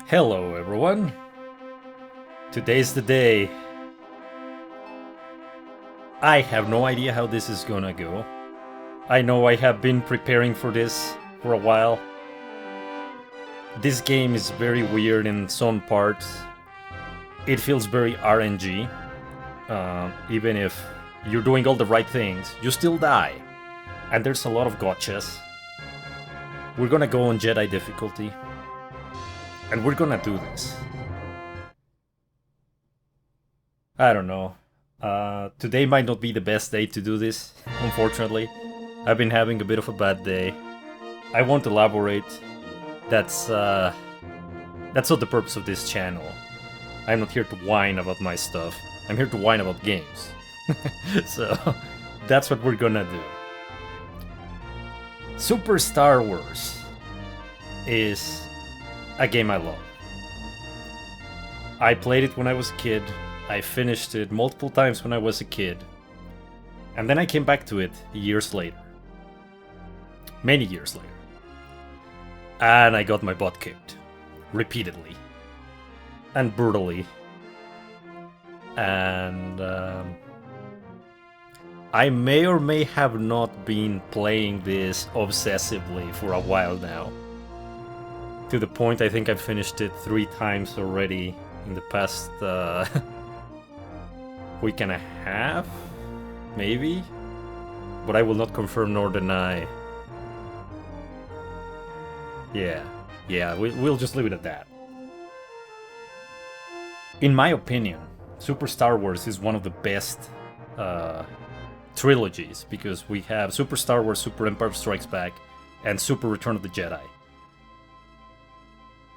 Hello everyone! Today's the day. I have no idea how this is gonna go. I know I have been preparing for this for a while. This game is very weird in some parts. It feels very RNG. Even if you're doing all the right things, you still die. And there's a lot of gotchas. We're gonna go on Jedi difficulty. And we're gonna do this. I don't know. Today might not be the best day to do this, unfortunately. I've been having a bit of a bad day. I won't elaborate. That's not the purpose of this channel. I'm not here to whine about my stuff. I'm here to whine about games. So, that's what we're gonna do. Super Star Wars is a game I love. I played it when I was a kid. I finished it multiple times when I was a kid. And then I came back to it years later. Many years later. And I got my butt kicked. Repeatedly. And brutally. And I may or may have not been playing this obsessively for a while now. To the point I think I've finished it 3 times already in the past week and a half? Maybe? But I will not confirm nor deny. Yeah, we'll just leave it at that. In my opinion, Super Star Wars is one of the best trilogies, because we have Super Star Wars, Super Empire Strikes Back, and Super Return of the Jedi.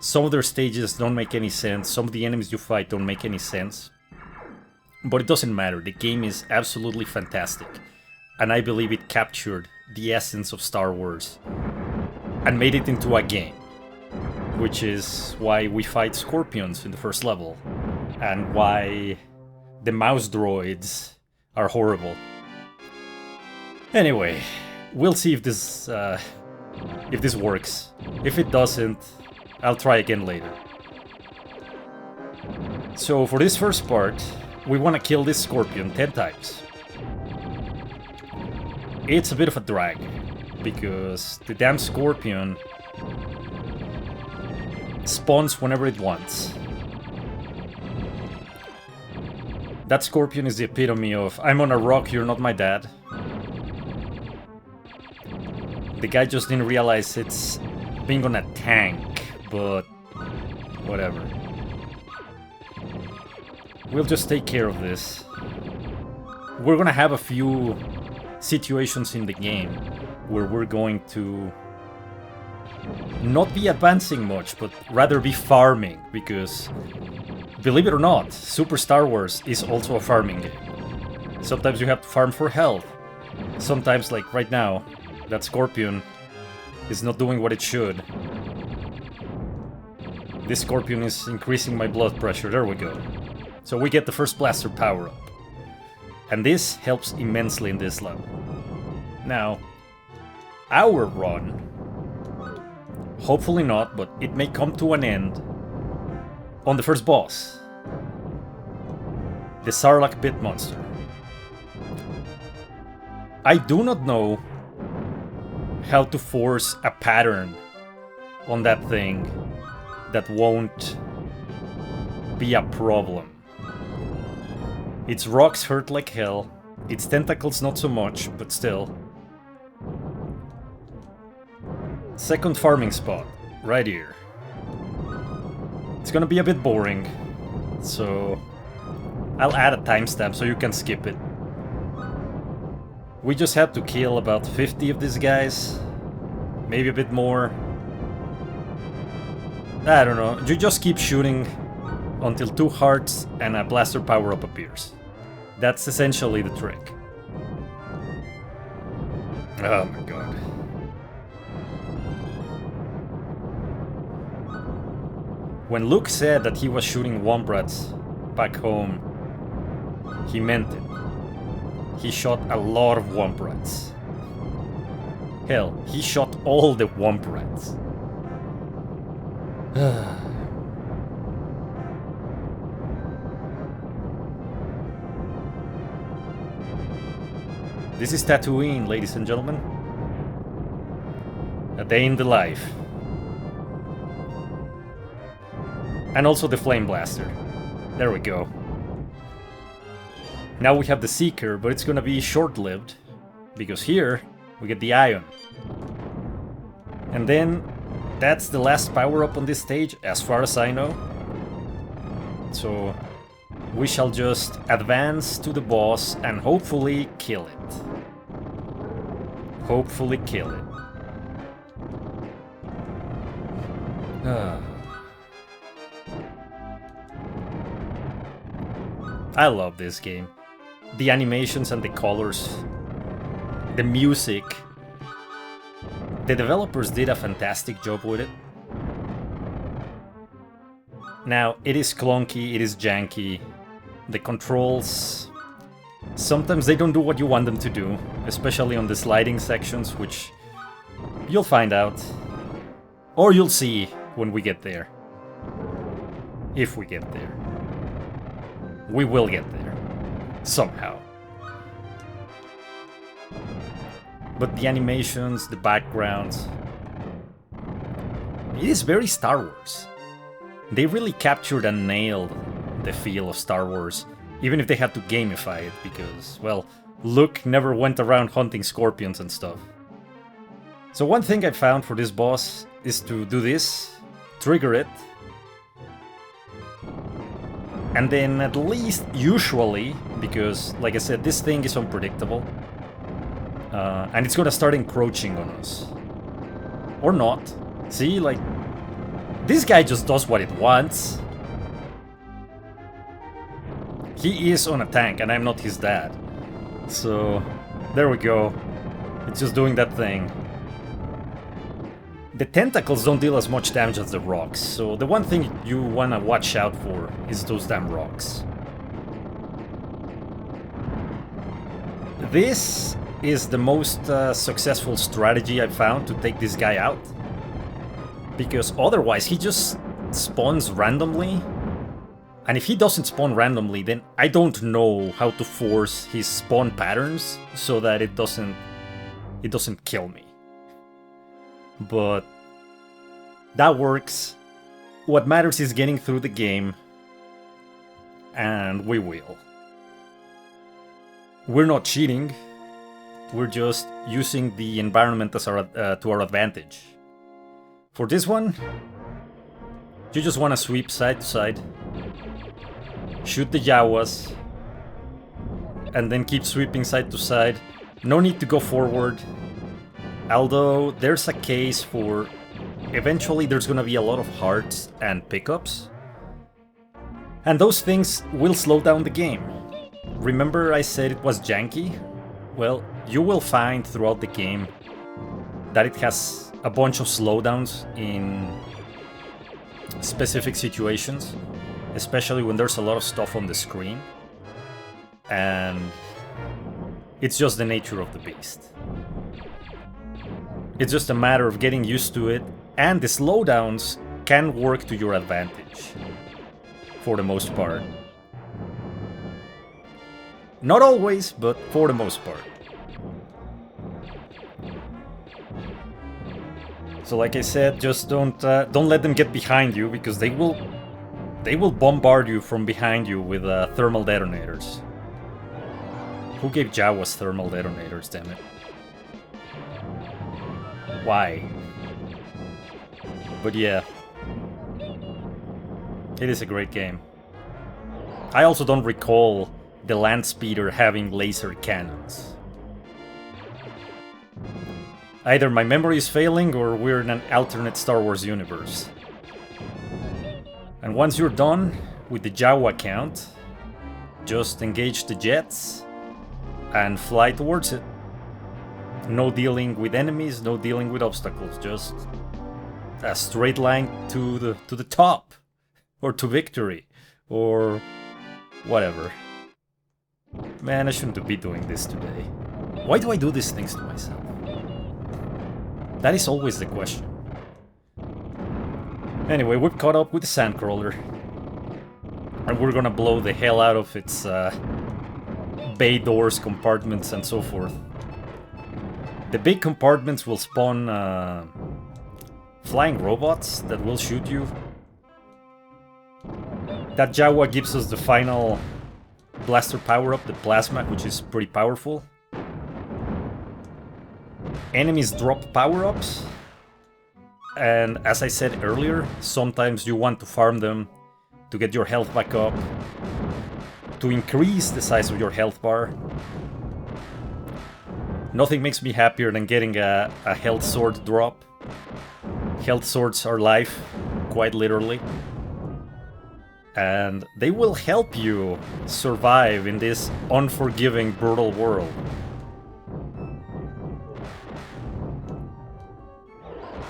Some of their stages don't make any sense, some of the enemies you fight don't make any sense. But it doesn't matter, the game is absolutely fantastic. And I believe it captured the essence of Star Wars and made it into a game. Which is why we fight scorpions in the first level. And why the mouse droids are horrible. Anyway, we'll see if this works. If it doesn't, I'll try again later. So for this first part, we want to kill this scorpion 10 times. It's a bit of a drag, because the damn scorpion spawns whenever it wants. That scorpion is the epitome of, I'm on a rock, you're not my dad. The guy just didn't realize it's being on a tank, but whatever. We'll just take care of this. We're gonna have a few situations in the game where we're going to not be advancing much, but rather be farming, because believe it or not, Super Star Wars is also a farming game. Sometimes you have to farm for health. Sometimes, like right now, that scorpion is not doing what it should. This scorpion is increasing my blood pressure, there we go. So we get the first blaster power up. And this helps immensely in this level. Now, our run, hopefully not, but it may come to an end on the first boss. The Sarlacc pit monster. I do not know how to force a pattern on that thing that won't be a problem. Its rocks hurt like hell, its tentacles not so much, but still. Second farming spot, right here. It's gonna be a bit boring, so I'll add a timestamp so you can skip it. We just have to kill about 50 of these guys, maybe a bit more. I don't know, you just keep shooting until 2 hearts and a blaster power-up appears. That's essentially the trick. Oh my god. When Luke said that he was shooting Womp rats back home, he meant it. He shot a lot of Womp rats. Hell, he shot all the Womp rats. This is Tatooine, ladies and gentlemen. A day in the life. And also the Flame Blaster. There we go. Now we have the Seeker, but it's gonna be short-lived. Because here, we get the Ion. And then, that's the last power-up on this stage, as far as I know. So, we shall just advance to the boss and hopefully kill it. Hopefully kill it. I love this game. The animations and the colors. The music. The developers did a fantastic job with it. Now, it is clunky, it is janky. The controls... sometimes they don't do what you want them to do. Especially on the sliding sections, which... you'll find out. Or you'll see when we get there. If we get there. We will get there. Somehow. But the animations, the backgrounds... it is very Star Wars. They really captured and nailed the feel of Star Wars, even if they had to gamify it, because, well, Luke never went around hunting scorpions and stuff. So one thing I found for this boss is to do this, trigger it, and then at least, usually, because, like I said, this thing is unpredictable, and it's gonna start encroaching on us. Or not. See, like, this guy just does what it wants. He is on a tank, and I'm not his dad. So, there we go. It's just doing that thing. The tentacles don't deal as much damage as the rocks, so the one thing you wanna watch out for is those damn rocks. This is the most successful strategy I've found to take this guy out. Because otherwise he just spawns randomly. And if he doesn't spawn randomly, then I don't know how to force his spawn patterns so that it doesn't kill me. But that works. What matters is getting through the game. And we will. We're not cheating. We're just using the environment as to our advantage. For this one, you just want to sweep side to side, shoot the Jawas, and then keep sweeping side to side. No need to go forward, although there's a case for eventually there's gonna be a lot of hearts and pickups, and those things will slow down the game. Remember I said it was janky? Well, you will find throughout the game that it has a bunch of slowdowns in specific situations, especially when there's a lot of stuff on the screen, and it's just the nature of the beast. It's just a matter of getting used to it, and the slowdowns can work to your advantage, for the most part. Not always, but for the most part. So like I said, just don't let them get behind you, because they will bombard you from behind you with thermal detonators. Who gave Jawas thermal detonators, damn it? Why? But yeah, it is a great game. I also don't recall the land speeder having laser cannons. Either my memory is failing, or we're in an alternate Star Wars universe. And once you're done with the Jawa count, just engage the jets and fly towards it. No dealing with enemies, no dealing with obstacles, just a straight line to the top, or to victory, or whatever. Man, I shouldn't be doing this today. Why do I do these things to myself? That is always the question. Anyway, we've caught up with the Sandcrawler. And we're gonna blow the hell out of its bay doors, compartments, and so forth. The big compartments will spawn flying robots that will shoot you. That Jawa gives us the final blaster power-up, the plasma, which is pretty powerful. Enemies drop power-ups. And as I said earlier, sometimes you want to farm them to get your health back up, to increase the size of your health bar. Nothing makes me happier than getting a health sword drop. Health swords are life, quite literally. And they will help you survive in this unforgiving, brutal world.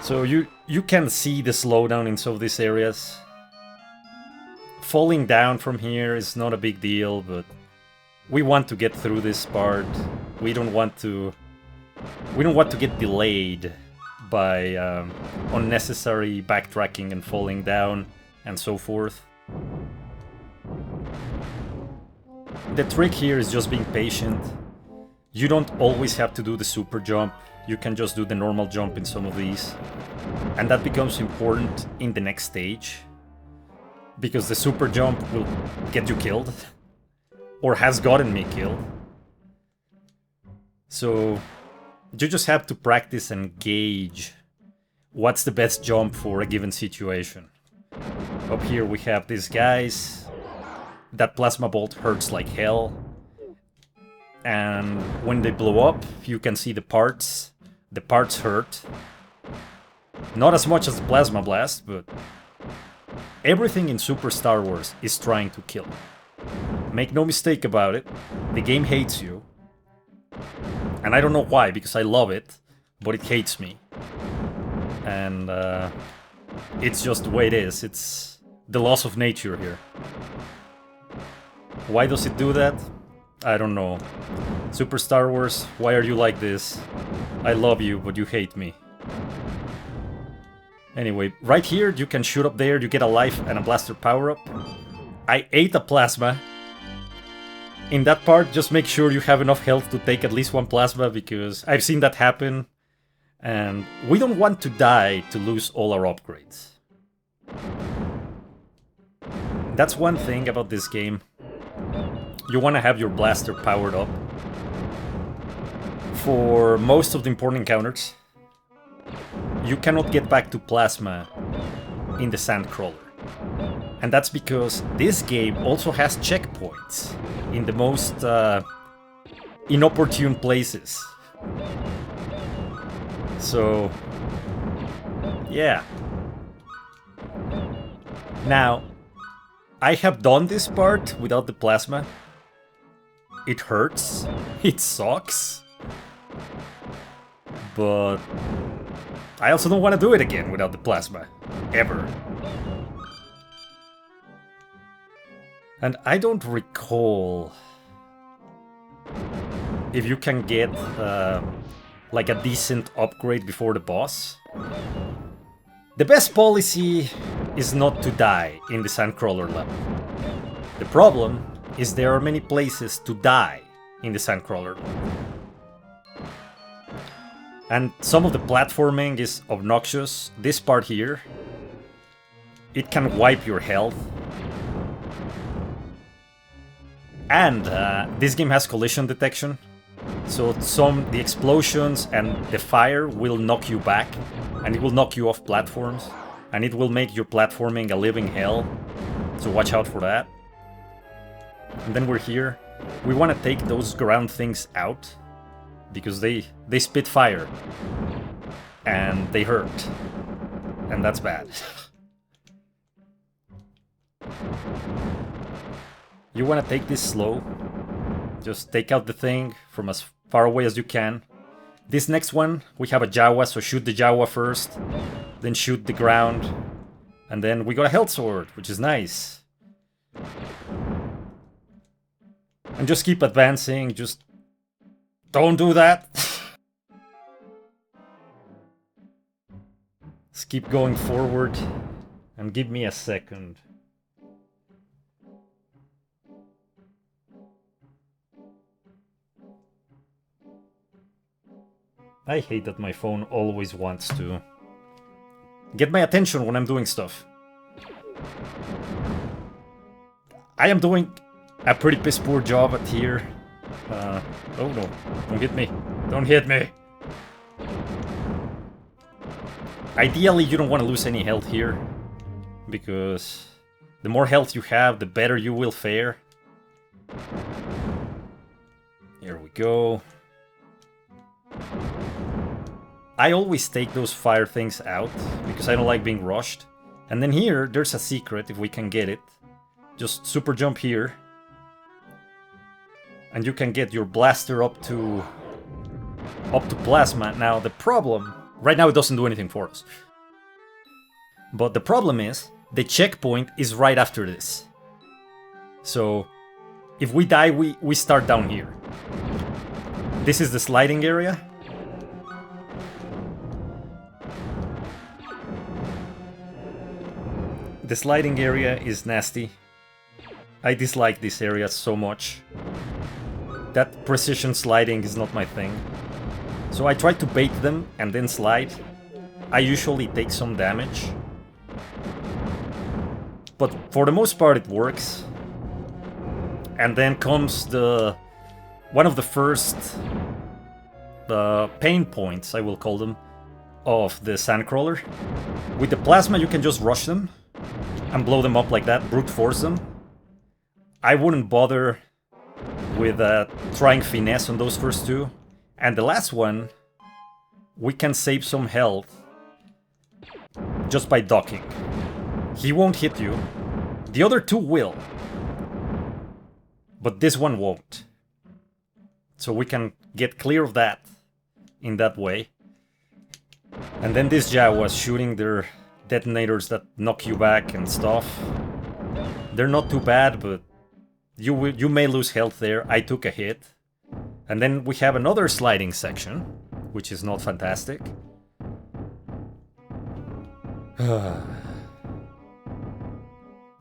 So you can see the slowdown in some of these areas. Falling down from here is not a big deal, but we want to get through this part. We don't want to get delayed by unnecessary backtracking and falling down and so forth. The trick here is just being patient. You don't always have to do the super jump. You can just do the normal jump in some of these. And that becomes important in the next stage, because the super jump will get you killed, or has gotten me killed. So you just have to practice and gauge what's the best jump for a given situation. Up here we have these guys. That plasma bolt hurts like hell. And when they blow up, you can see the parts. The parts hurt. Not as much as the plasma blast, but everything in Super Star Wars is trying to kill. Make no mistake about it, the game hates you. And I don't know why, because I love it, but it hates me. And it's just the way it is. It's the laws of nature here. Why does it do that? I don't know. Super Star Wars, why are you like this? I love you, but you hate me. Anyway, right here, you can shoot up there, you get a life and a blaster power-up. I ate a plasma. In that part, just make sure you have enough health to take at least one plasma, because I've seen that happen. And we don't want to die to lose all our upgrades. That's one thing about this game. You want to have your blaster powered up for most of the important encounters. You cannot get back to plasma in the Sandcrawler. And that's because this game also has checkpoints in the most inopportune places. So, yeah. Now, I have done this part without the plasma. It hurts. It sucks. But I also don't want to do it again without the plasma. Ever. And I don't recall if you can get like a decent upgrade before the boss. The best policy is not to die in the Sandcrawler level. The problem is there are many places to die in the Sandcrawler level. And some of the platforming is obnoxious. This part here, it can wipe your health. And this game has collision detection. So the explosions and the fire will knock you back. And it will knock you off platforms. And it will make your platforming a living hell. So watch out for that. And then we're here. We want to take those ground things out, because they spit fire. And they hurt. And that's bad. You want to take this slow. Just take out the thing from as far away as you can. This next one, we have a Jawa, so shoot the Jawa first. Then shoot the ground. And then we got a health sword, which is nice. And just keep advancing, just don't do that. Just keep going forward. And give me a second. I hate that my phone always wants to get my attention when I'm doing stuff. I am doing a pretty piss poor job at here. Oh no, don't hit me. Don't hit me. Ideally, you don't want to lose any health here, because the more health you have, the better you will fare. Here we go. I always take those fire things out, because I don't like being rushed. And then here, there's a secret, if we can get it. Just super jump here. And you can get your blaster up to plasma. Now, the problem... Right now, it doesn't do anything for us. But the problem is, the checkpoint is right after this. So, if we die, we start down here. This is the sliding area. The sliding area is nasty. I dislike this area so much. That precision sliding is not my thing. So I try to bait them and then slide. I usually take some damage. But for the most part it works. And then comes one of the first pain points, I will call them, of the Sandcrawler. With the plasma you can just rush them and blow them up like that, brute force them. I wouldn't bother with trying finesse on those first two. And the last one, we can save some health just by ducking. He won't hit you. The other two will. But this one won't. So we can get clear of that in that way. And then this Jawas shooting their detonators that knock you back and stuff. They're not too bad, but you may lose health there. I took a hit. And then we have another sliding section, which is not fantastic.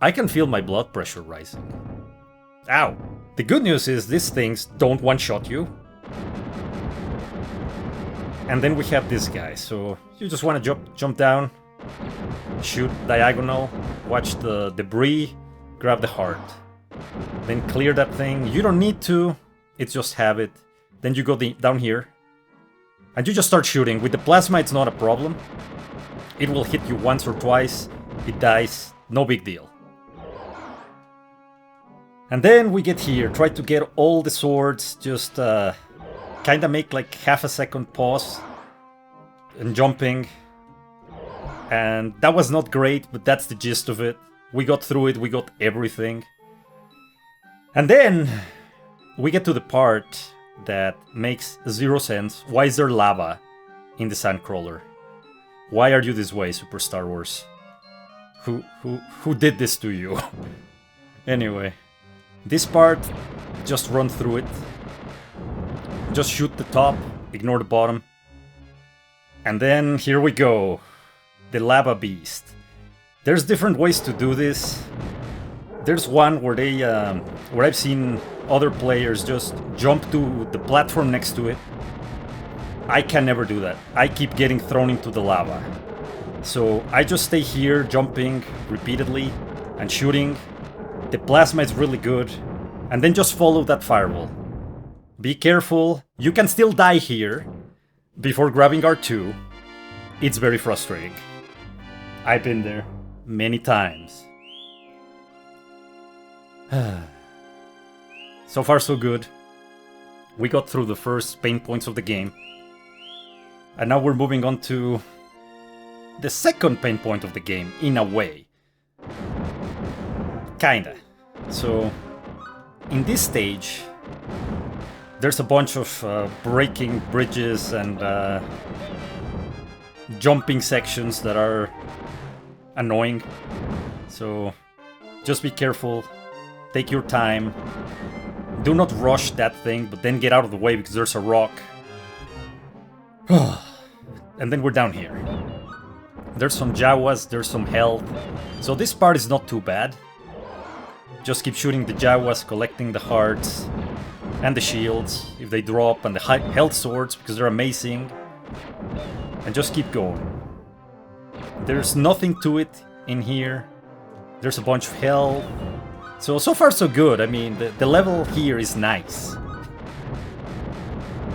I can feel my blood pressure rising. Ow! The good news is these things don't one-shot you. And then we have this guy, so you just want to jump down, shoot diagonal, watch the debris, grab the heart. Then clear that thing. You don't need to, it's just have it. Then you go down here, and you just start shooting. With the plasma it's not a problem. It will hit you once or twice, it dies, no big deal. And then we get here, try to get all the swords, just kinda make like half a second pause and jumping. And that was not great, but that's the gist of it. We got through it, we got everything. And then we get to the part that makes zero sense. Why is there lava in the Sandcrawler? Why are you this way, Super Star Wars? Who did this to you? Anyway, this part, just run through it. Just shoot the top, ignore the bottom. And then here we go. The lava beast. There's different ways to do this. There's one where where I've seen other players just jump to the platform next to it. I can never do that. I keep getting thrown into the lava. So I just stay here jumping repeatedly and shooting. The plasma is really good. And then just follow that firewall. Be careful. You can still die here before grabbing R2. It's very frustrating. I've been there many times. So far so good. We got through the first pain points of the game. And now we're moving on to the second pain point of the game, in a way. Kinda. So, in this stage, there's a bunch of breaking bridges and jumping sections that are annoying. So, just be careful. Take your time. Do not rush that thing, but then get out of the way because there's a rock. And then we're down here. There's some Jawas, there's some health. So this part is not too bad. Just keep shooting the Jawas, collecting the hearts and the shields if they drop, and the health swords because they're amazing. And just keep going. There's nothing to it in here. There's a bunch of hell. So far so good. I mean, the level here is nice.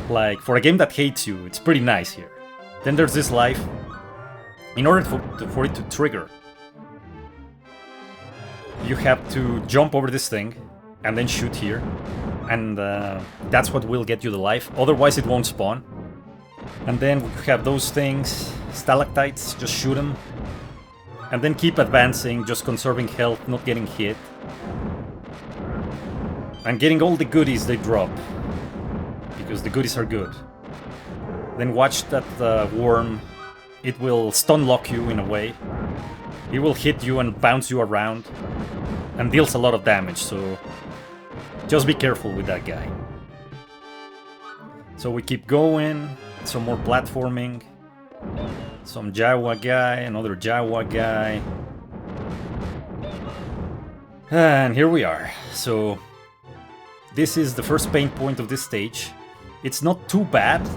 Like, for a game that hates you, it's pretty nice here. Then there's this life. In order for it to trigger, you have to jump over this thing and then shoot here. And that's what will get you the life. Otherwise it won't spawn. And then we have those things, stalactites, just shoot them. And then keep advancing, just conserving health, not getting hit. And getting all the goodies they drop. Because the goodies are good. Then watch that worm. It will stun lock you in a way. It will hit you and bounce you around. And deals a lot of damage, so just be careful with that guy. So we keep going. Some more platforming. Some Jawa guy, another Jawa guy. And here we are. So this is the first pain point of this stage. It's not too bad.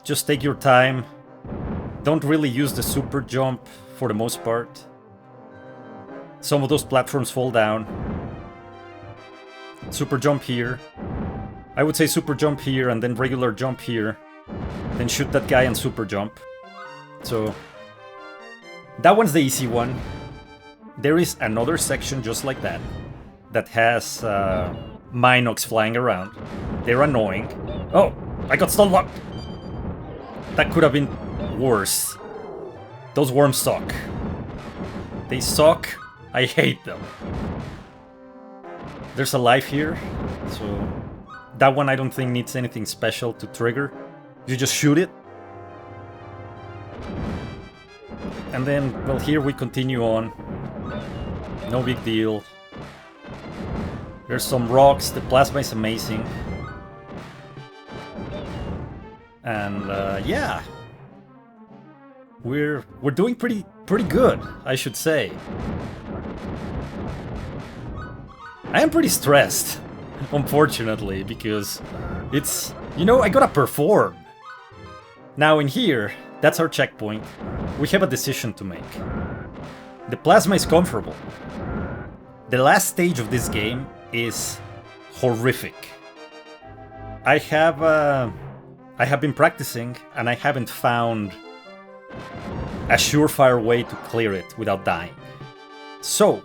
Just take your time. Don't really use the super jump for the most part. Some of those platforms fall down. Super jump here. I would say super jump here and then regular jump here. Then shoot that guy and super jump. So that one's the easy one. There is another section just like that. That has Minox flying around. They're annoying. Oh, I got stun locked. That could have been worse. Those worms suck. They suck. I hate them. There's a life here, so that one I don't think needs anything special to trigger. You just shoot it. And then, well, here we continue on. No big deal. There's some rocks. The plasma is amazing. And yeah, we're doing pretty good, I should say. I am pretty stressed, unfortunately, because it's, you know, I gotta perform. Now in here, that's our checkpoint. We have a decision to make. The plasma is comfortable. The last stage of this game is horrific. I have been practicing and I haven't found a surefire way to clear it without dying. So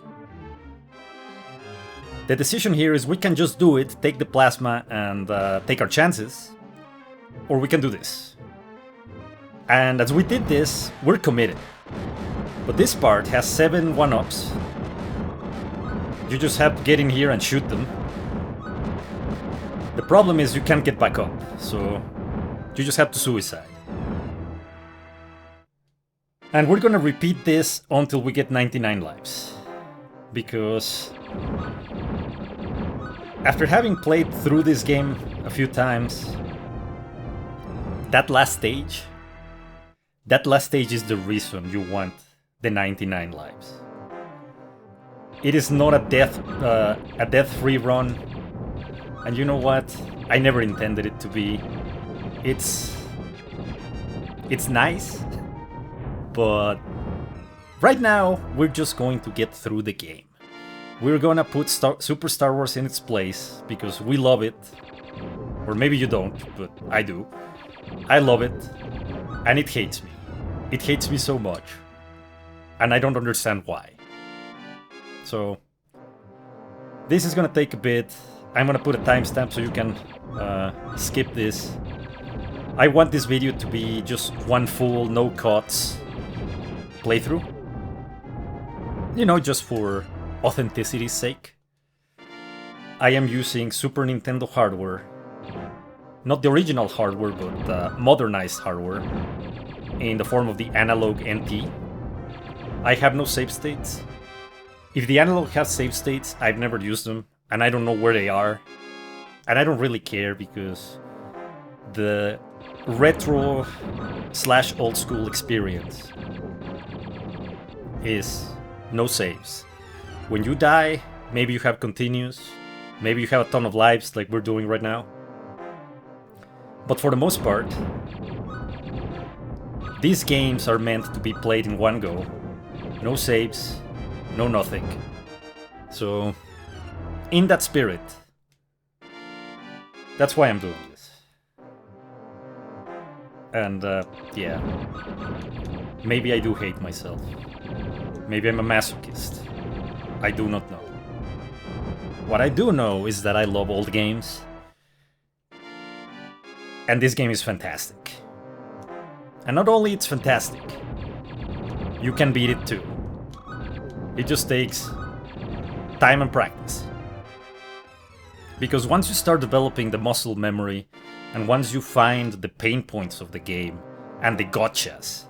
the decision here is we can just do it, take the plasma and take our chances, or we can do this. And as we did this, we're committed. But this part has 7 1-ups. You just have to get in here and shoot them. The problem is you can't get back up, so you just have to suicide. And we're gonna repeat this until we get 99 lives. Because after having played through this game a few times, that last stage is the reason you want the 99 lives. It is not a death-free run, and you know what? I never intended it to be. It's nice, but right now we're just going to get through the game. We're gonna put Super Star Wars in its place because we love it, or maybe you don't, but I do. I love it, and it hates me. It hates me so much, and I don't understand why. So this is gonna take a bit. I'm gonna put a timestamp so you can skip this. I want this video to be just one full, no cuts playthrough. You know, just for authenticity's sake. I am using Super Nintendo hardware. Not the original hardware, but modernized hardware. In the form of the analog NT. I have no save states. If the analog has save states, I've never used them, and I don't know where they are. And I don't really care because the retro / old school experience is no saves. When you die, maybe you have continues, maybe you have a ton of lives like we're doing right now. But for the most part, These games are meant to be played in one go. No saves, no nothing. So, in that spirit, that's why I'm doing this. And, yeah. Maybe I do hate myself. Maybe I'm a masochist. I do not know. What I do know is that I love old games. And this game is fantastic. And not only it's fantastic, you can beat it too. It just takes time and practice. Because once you start developing the muscle memory, and once you find the pain points of the game, and the gotchas,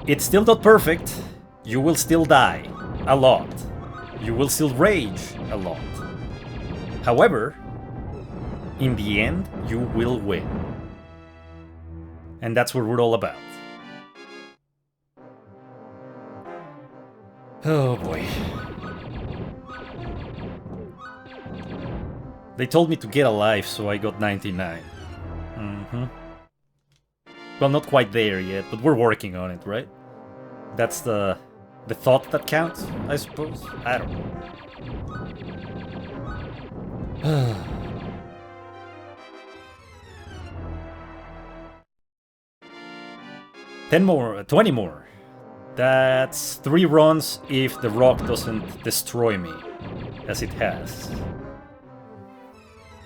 it's still not perfect. You will still die a lot. You will still rage a lot. However, in the end, you will win. And that's what we're all about. Oh boy. They told me to get a life, so I got 99. Well, not quite there yet, but we're working on it, right? That's the thought that counts, I suppose? I don't know. 10 more, 20 more. That's 3 runs if the rock doesn't destroy me, as it has.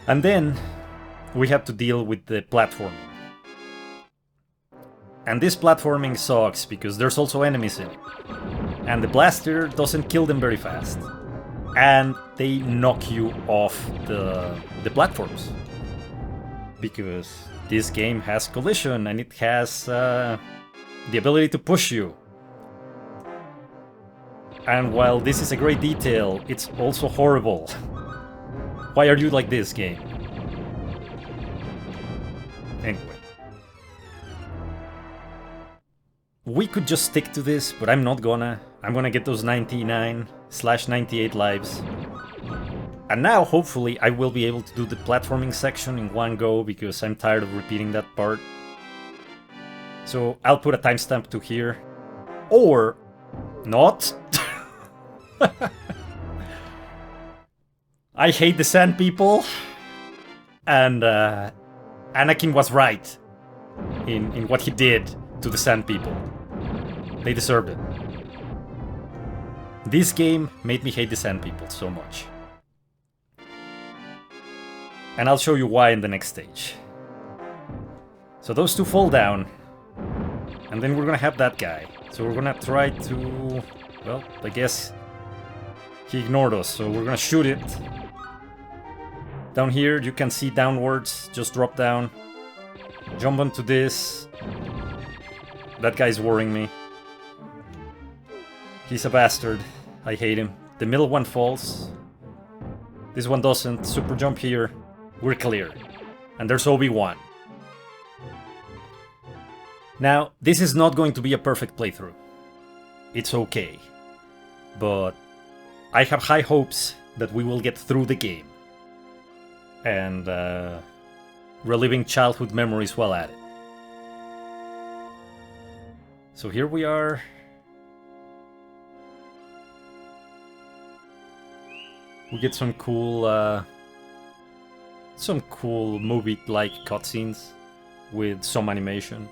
And then we have to deal with the platforming. And this platforming sucks because there's also enemies in it. And the blaster doesn't kill them very fast. And they knock you off the platforms. Because this game has collision and it has the ability to push you. And while this is a great detail, it's also horrible. Why are you like this, game? Anyway. We could just stick to this, but I'm not gonna. I'm gonna get those 99/98 lives. And now, hopefully, I will be able to do the platforming section in one go, because I'm tired of repeating that part. So, I'll put a timestamp to here. Or... not. I hate the Sand People. And, Anakin was right in what he did to the Sand People. They deserved it. This game made me hate the Sand People so much. And I'll show you why in the next stage. So those two fall down. And then we're gonna have that guy. So we're gonna try to... well, I guess he ignored us, so we're gonna shoot it. Down here, you can see downwards. Just drop down. Jump onto this. That guy's worrying me. He's a bastard. I hate him. The middle one falls. This one doesn't. Super jump here. We're clear. And there's Obi-Wan. Now, this is not going to be a perfect playthrough. It's okay. But I have high hopes that we will get through the game. And reliving childhood memories while at it. So here we are. We get some cool movie-like cutscenes with some animation.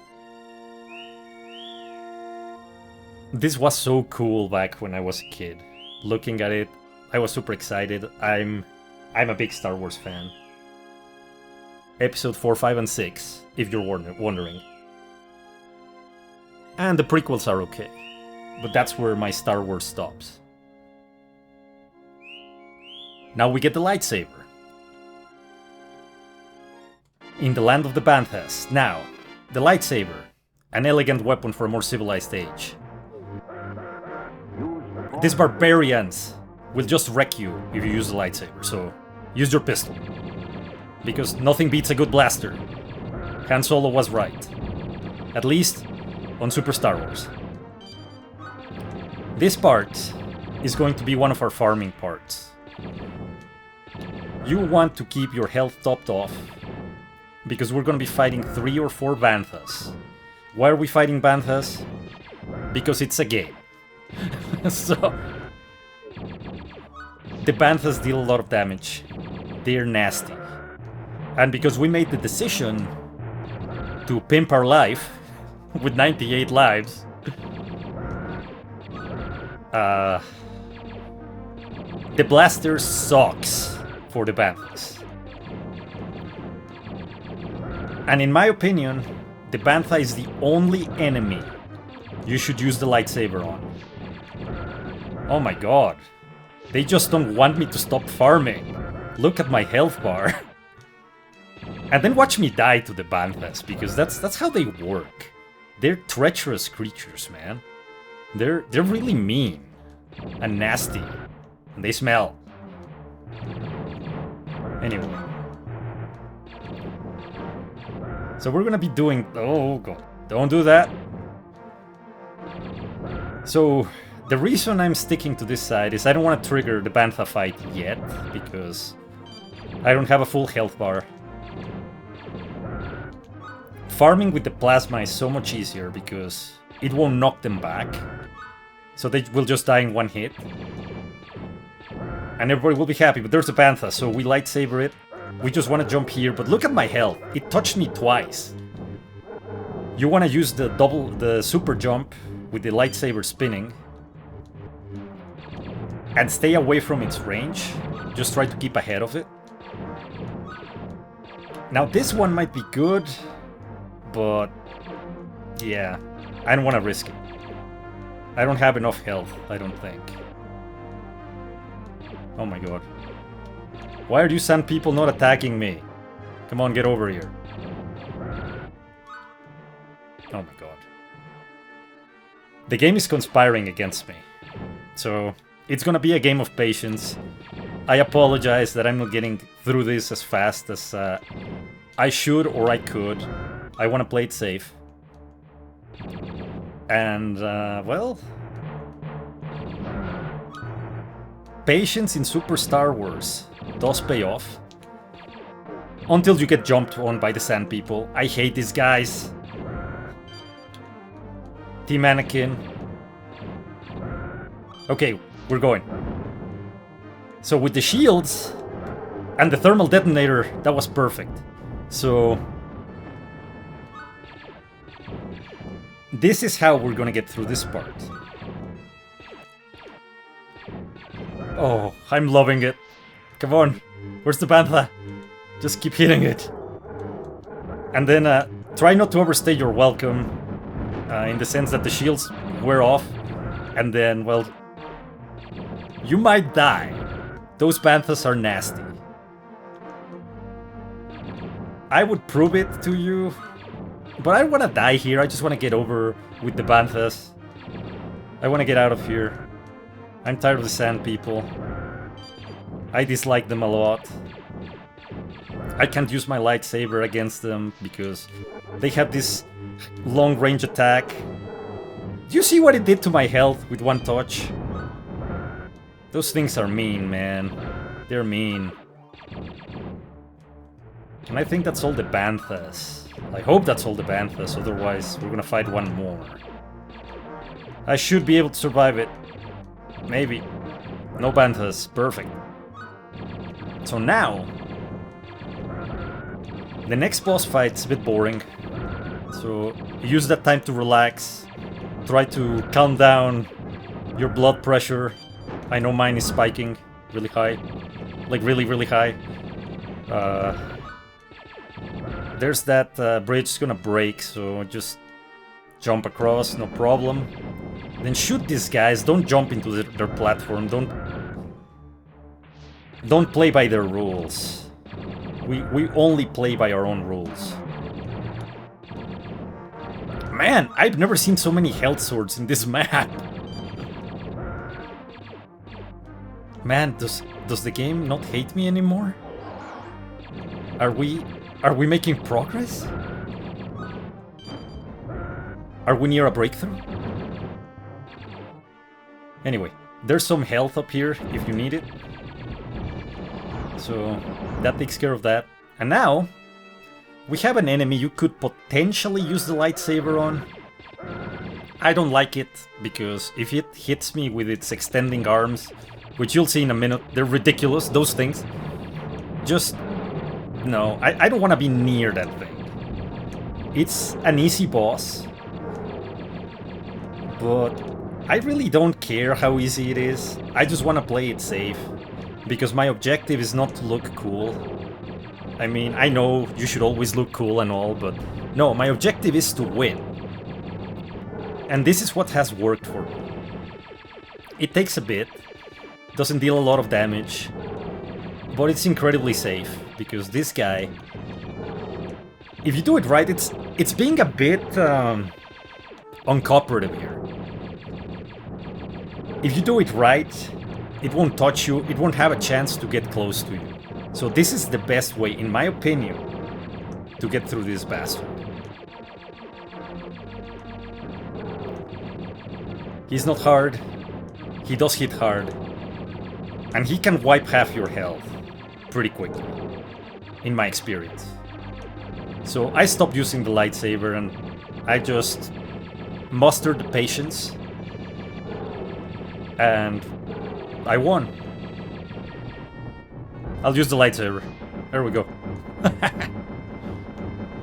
This was so cool back when I was a kid. Looking at it, I was super excited. I'm a big Star Wars fan. Episode 4, 5, and 6, if you're wondering. And the prequels are okay, but that's where my Star Wars stops. Now we get the lightsaber. In the land of the Banthas. Now, the lightsaber. An elegant weapon for a more civilized age. These barbarians will just wreck you if you use the lightsaber, so use your pistol. Because nothing beats a good blaster. Han Solo was right. At least on Super Star Wars. This part is going to be one of our farming parts. You want to keep your health topped off, because we're going to be fighting 3 or 4 Banthas. Why are we fighting Banthas? Because it's a game. So... the Banthas deal a lot of damage. They're nasty. And because we made the decision to pimp our life with 98 lives... the blaster sucks for the Banthas. And in my opinion, the Bantha is the only enemy you should use the lightsaber on. Oh my god. They just don't want me to stop farming. Look at my health bar. And then watch me die to the Banthas, because that's how they work. They're treacherous creatures, man. They're really mean and nasty. And they smell. Anyway. So we're gonna be doing... oh god, don't do that. So the reason I'm sticking to this side is I don't want to trigger the Bantha fight yet, because I don't have a full health bar. Farming with the plasma is so much easier because it won't knock them back. So they will just die in one hit. And everybody will be happy, but there's a Bantha, so we lightsaber it. We just want to jump here, but look at my health. It touched me twice. You want to use the super jump with the lightsaber spinning. And stay away from its range. Just try to keep ahead of it. Now this one might be good, but yeah, I don't want to risk it. I don't have enough health, I don't think. Oh my god. Why are you sand people not attacking me? Come on, get over here. Oh my god. The game is conspiring against me. So, it's gonna be a game of patience. I apologize that I'm not getting through this as fast as I should or I could. I want to play it safe. And, well... patience in Super Star Wars does pay off. Until you get jumped on by the sand people. I hate these guys. Team Anakin. Okay, we're going. So with the shields and the thermal detonator, that was perfect. So... this is how we're gonna get through this part. Oh, I'm loving it. Come on. Where's the Bantha? Just keep hitting it. And then try not to overstay your welcome. In the sense that the shields wear off. And then, well... you might die. Those Banthas are nasty. I would prove it to you. But I don't want to die here. I just want to get over with the Banthas. I want to get out of here. I'm tired of the sand people. I dislike them a lot. I can't use my lightsaber against them because they have this long range attack. Do you see what it did to my health with one touch? Those things are mean, man. They're mean. And I think that's all the Banthas. I hope that's all the Banthas, otherwise we're gonna fight one more. I should be able to survive it. Maybe. No Banthas. Perfect. So now... the next boss fight's a bit boring. So use that time to relax. Try to calm down your blood pressure. I know mine is spiking really high. Like really, really high. There's that bridge, it's gonna break, so just jump across, no problem. Then shoot these guys, don't jump into their platform, don't play by their rules. We only play by our own rules. Man, I've never seen so many health swords in this map. Man, does the game not hate me anymore? Are we making progress? Are we near a breakthrough? Anyway, there's some health up here if you need it. So that takes care of that. And now We have an enemy you could potentially use the lightsaber on. I don't like it, because if it hits me with its extending arms, which you'll see in a minute, they're ridiculous, those things. Just... no, I don't want to be near that thing. It's an easy boss, but I really don't care how easy it is. I just want to play it safe, because my objective is not to look cool. I mean, I know you should always look cool and all, but no, my objective is to win. And this is what has worked for me. It takes a bit, doesn't deal a lot of damage, but it's incredibly safe, because this guy, if you do it right, it's being a bit uncooperative here. If you do it right, it won't touch you, it won't have a chance to get close to you. So this is the best way, in my opinion, to get through this bastard. He's not hard, he does hit hard, and he can wipe half your health pretty quickly, in my experience. So I stopped using the lightsaber and I just mustered the patience, and I won. I'll use the lightsaber. There we go.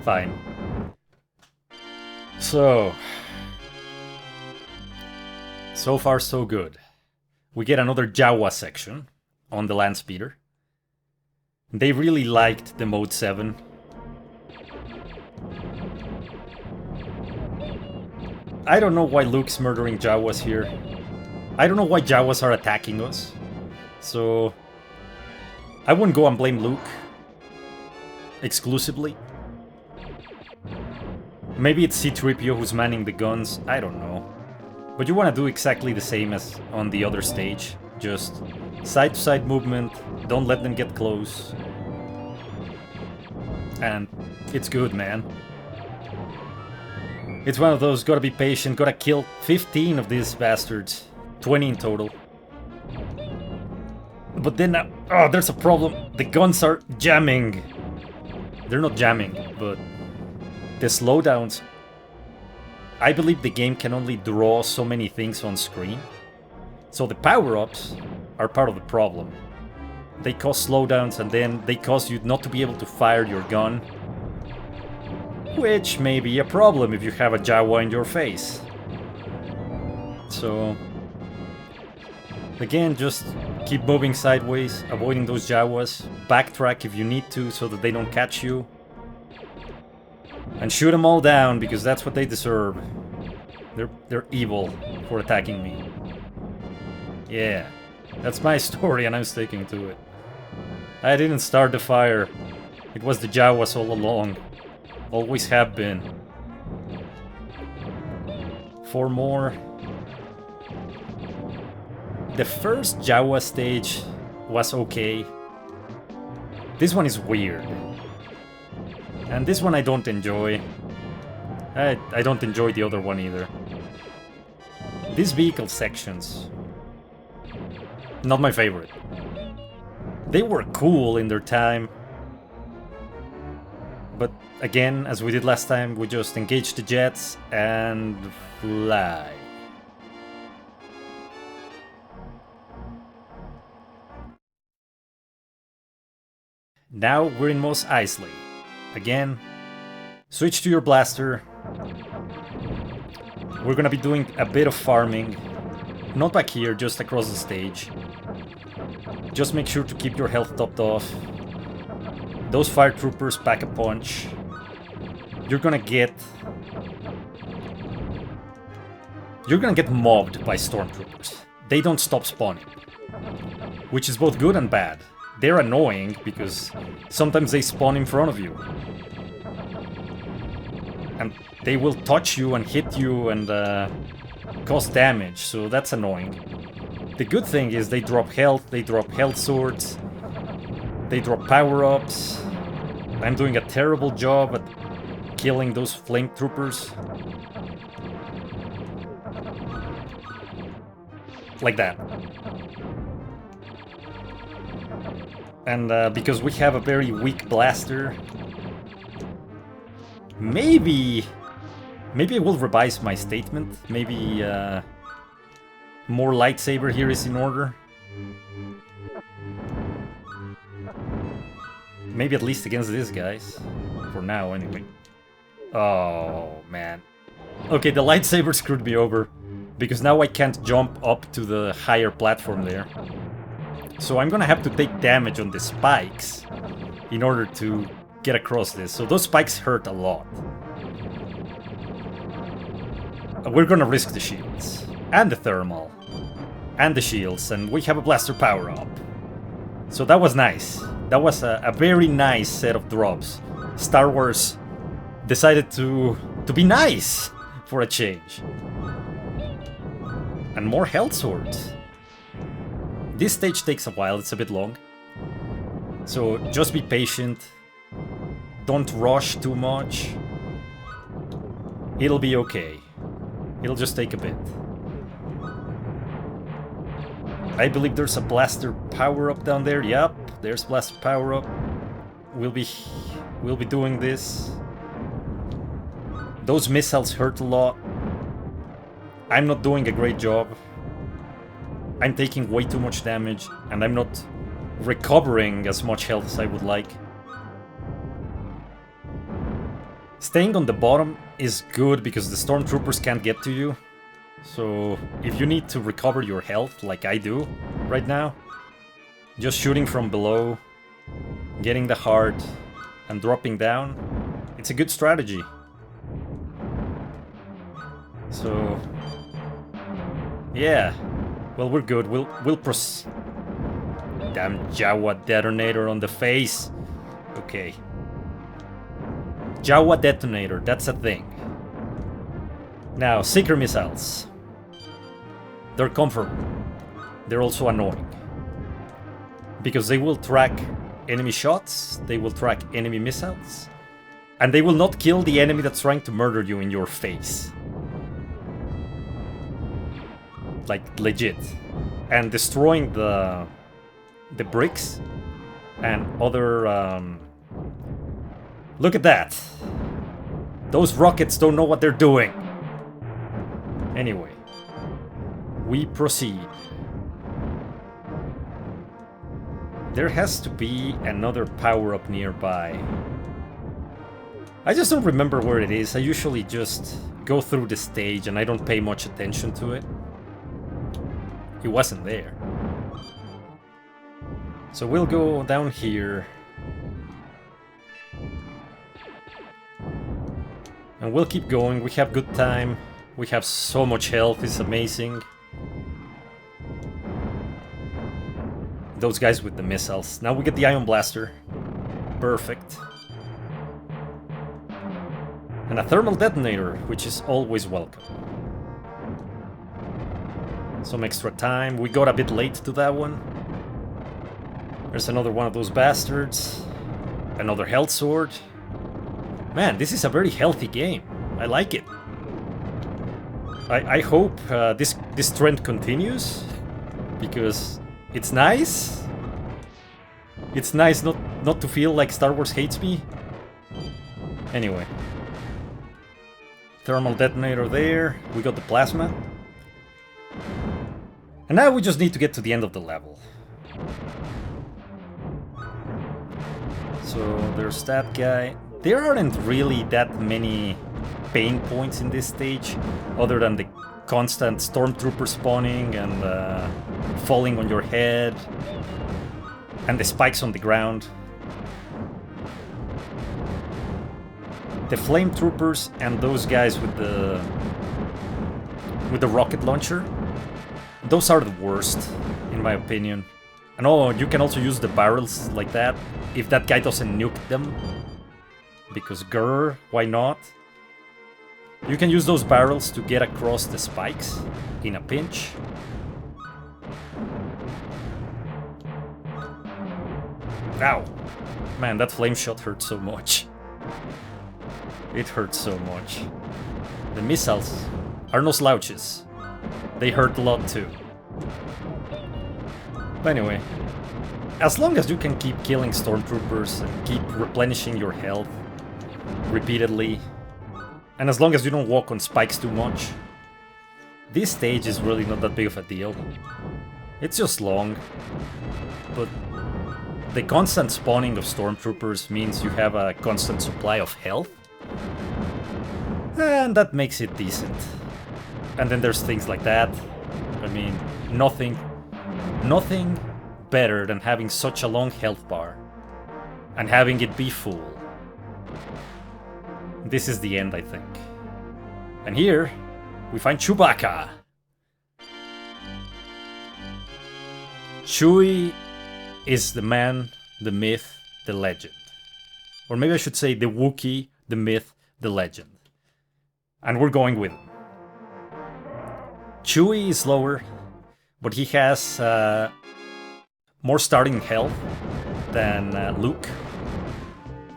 Fine. So far so good. We get another Jawa section on the land speeder. They really liked the Mode 7. I don't know why Luke's murdering Jawas here. I don't know why Jawas are attacking us. So I wouldn't go and blame Luke exclusively. Maybe it's C-3PO who's manning the guns, I don't know. But you want to do exactly the same as on the other stage. Just side-to-side movement, don't let them get close. And it's good, man. It's one of those, gotta be patient, gotta kill 15 of these bastards. 20 in total. But then, oh, there's a problem. The guns are jamming. They're not jamming, but the slowdowns. I believe the game can only draw so many things on screen. So the power-ups are part of the problem. They cause slowdowns and then they cause you not to be able to fire your gun. Which may be a problem if you have a Jawa in your face. So again, just keep moving sideways, avoiding those Jawas. Backtrack if you need to so that they don't catch you. And shoot them all down, because that's what they deserve. They're evil for attacking me. Yeah, that's my story and I'm sticking to it. I didn't start the fire. It was the Jawas all along. Always have been. 4 more. The first Jawa stage was okay. This one is weird. And this one I don't enjoy. I don't enjoy the other one either. These vehicle sections, not my favorite. They were cool in their time. But again, as we did last time, we just engage the jets and fly. Now we're in Mos Eisley. Again, switch to your blaster. We're gonna be doing a bit of farming. Not back here, just across the stage. Just make sure to keep your health topped off. Those fire troopers pack a punch. You're gonna get mobbed by stormtroopers. They don't stop spawning. Which is both good and bad. They're annoying because sometimes they spawn in front of you. And they will touch you and hit you and cause damage, so that's annoying. The good thing is they drop health swords, they drop power-ups. I'm doing a terrible job at killing those flame troopers. Like that. And because we have a very weak blaster, Maybe I will revise my statement. Maybe more lightsaber here is in order. Maybe at least against these guys. For now, anyway. Oh, man. Okay, the lightsaber screwed me over. Because now I can't jump up to the higher platform there. So I'm gonna have to take damage on the spikes in order to get across this. So those spikes hurt a lot. We're gonna risk the shields. And the thermal. And the shields. And we have a blaster power-up. So that was nice. That was a very nice set of drops. Star Wars decided to be nice for a change. And more health swords. This stage takes a while, it's a bit long. So just be patient. Don't rush too much. It'll be okay. It'll just take a bit. I believe there's a blaster power-up down there. Yep, there's blaster power-up. We'll be doing this. Those missiles hurt a lot. I'm not doing a great job. I'm taking way too much damage, and I'm not recovering as much health as I would like. Staying on the bottom is good because the stormtroopers can't get to you. So if you need to recover your health, like I do right now, just shooting from below, getting the heart, and dropping down, it's a good strategy. So yeah, well, we're good. We'll proceed. Damn Jawa detonator on the face. Okay. Jawa detonator, that's a thing. Now, seeker missiles. They're comfortable. They're also annoying. Because they will track enemy shots, they will track enemy missiles, and they will not kill the enemy that's trying to murder you in your face. Like, legit. And destroying the bricks and other... Look at that! Those rockets don't know what they're doing! Anyway, we proceed. There has to be another power-up nearby. I just don't remember where it is. I usually just go through the stage and I don't pay much attention to it. It wasn't there. So we'll go down here. And we'll keep going. We have good time. We have so much health, it's amazing. Those guys with the missiles. Now we get the Ion Blaster. Perfect. And a thermal detonator, which is always welcome. Some extra time. We got a bit late to that one. There's another one of those bastards. Another health sword. Man, this is a very healthy game. I like it. I hope this trend continues, because it's nice. It's nice not to feel like Star Wars hates me. Anyway. Thermal detonator there. We got the plasma. And now we just need to get to the end of the level. So there's that guy. There aren't really that many pain points in this stage, other than the constant stormtrooper spawning and falling on your head, and the spikes on the ground. The flame troopers and those guys with the rocket launcher, those are the worst, in my opinion. And oh, you can also use the barrels like that, if that guy doesn't nuke them. Because grr, why not? You can use those barrels to get across the spikes in a pinch. Ow! Man, that flame shot hurt so much. It hurts so much. The missiles are no slouches. They hurt a lot too. But anyway, as long as you can keep killing stormtroopers and keep replenishing your health repeatedly, And as long as you don't walk on spikes too much. This stage is really not that big of a deal. It's just long. But the constant spawning of stormtroopers means you have a constant supply of health. And that makes it decent. And then there's things like that. I mean, nothing better than having such a long health bar and having it be full. This is the end, I think. And here, we find Chewbacca. Chewie is the man, the myth, the legend. Or maybe I should say the Wookiee, the myth, the legend. And we're going with him. Chewie is slower, but he has more starting health than Luke.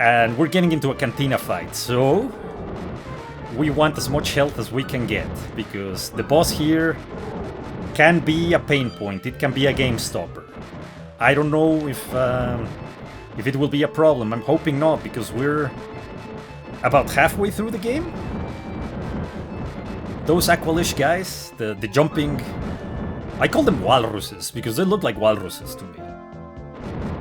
And we're getting into a cantina fight, so we want as much health as we can get, because the boss here can be a pain point, it can be a game stopper. I don't know if it will be a problem. I'm hoping not, because we're about halfway through the game. Those Aqualish guys, the jumping... I call them walruses, because they look like walruses to me.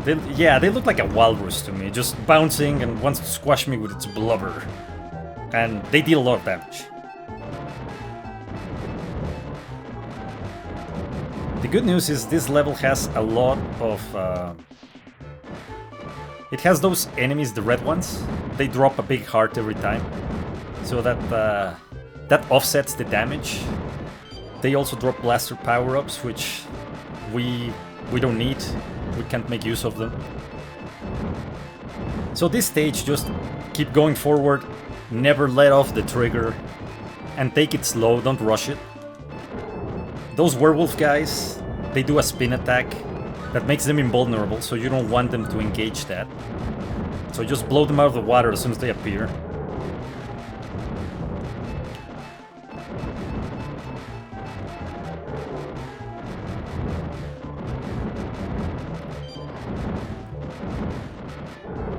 They look like a walrus to me, just bouncing and wants to squash me with its blubber. And they deal a lot of damage. The good news is this level has a lot of... It has those enemies, the red ones. They drop a big heart every time. So that offsets the damage. They also drop blaster power-ups, which we don't need. We can't make use of them. So this stage, just keep going forward, never let off the trigger, and take it slow, don't rush it. Those werewolf guys, they do a spin attack that makes them invulnerable, so you don't want them to engage that. So just blow them out of the water as soon as they appear.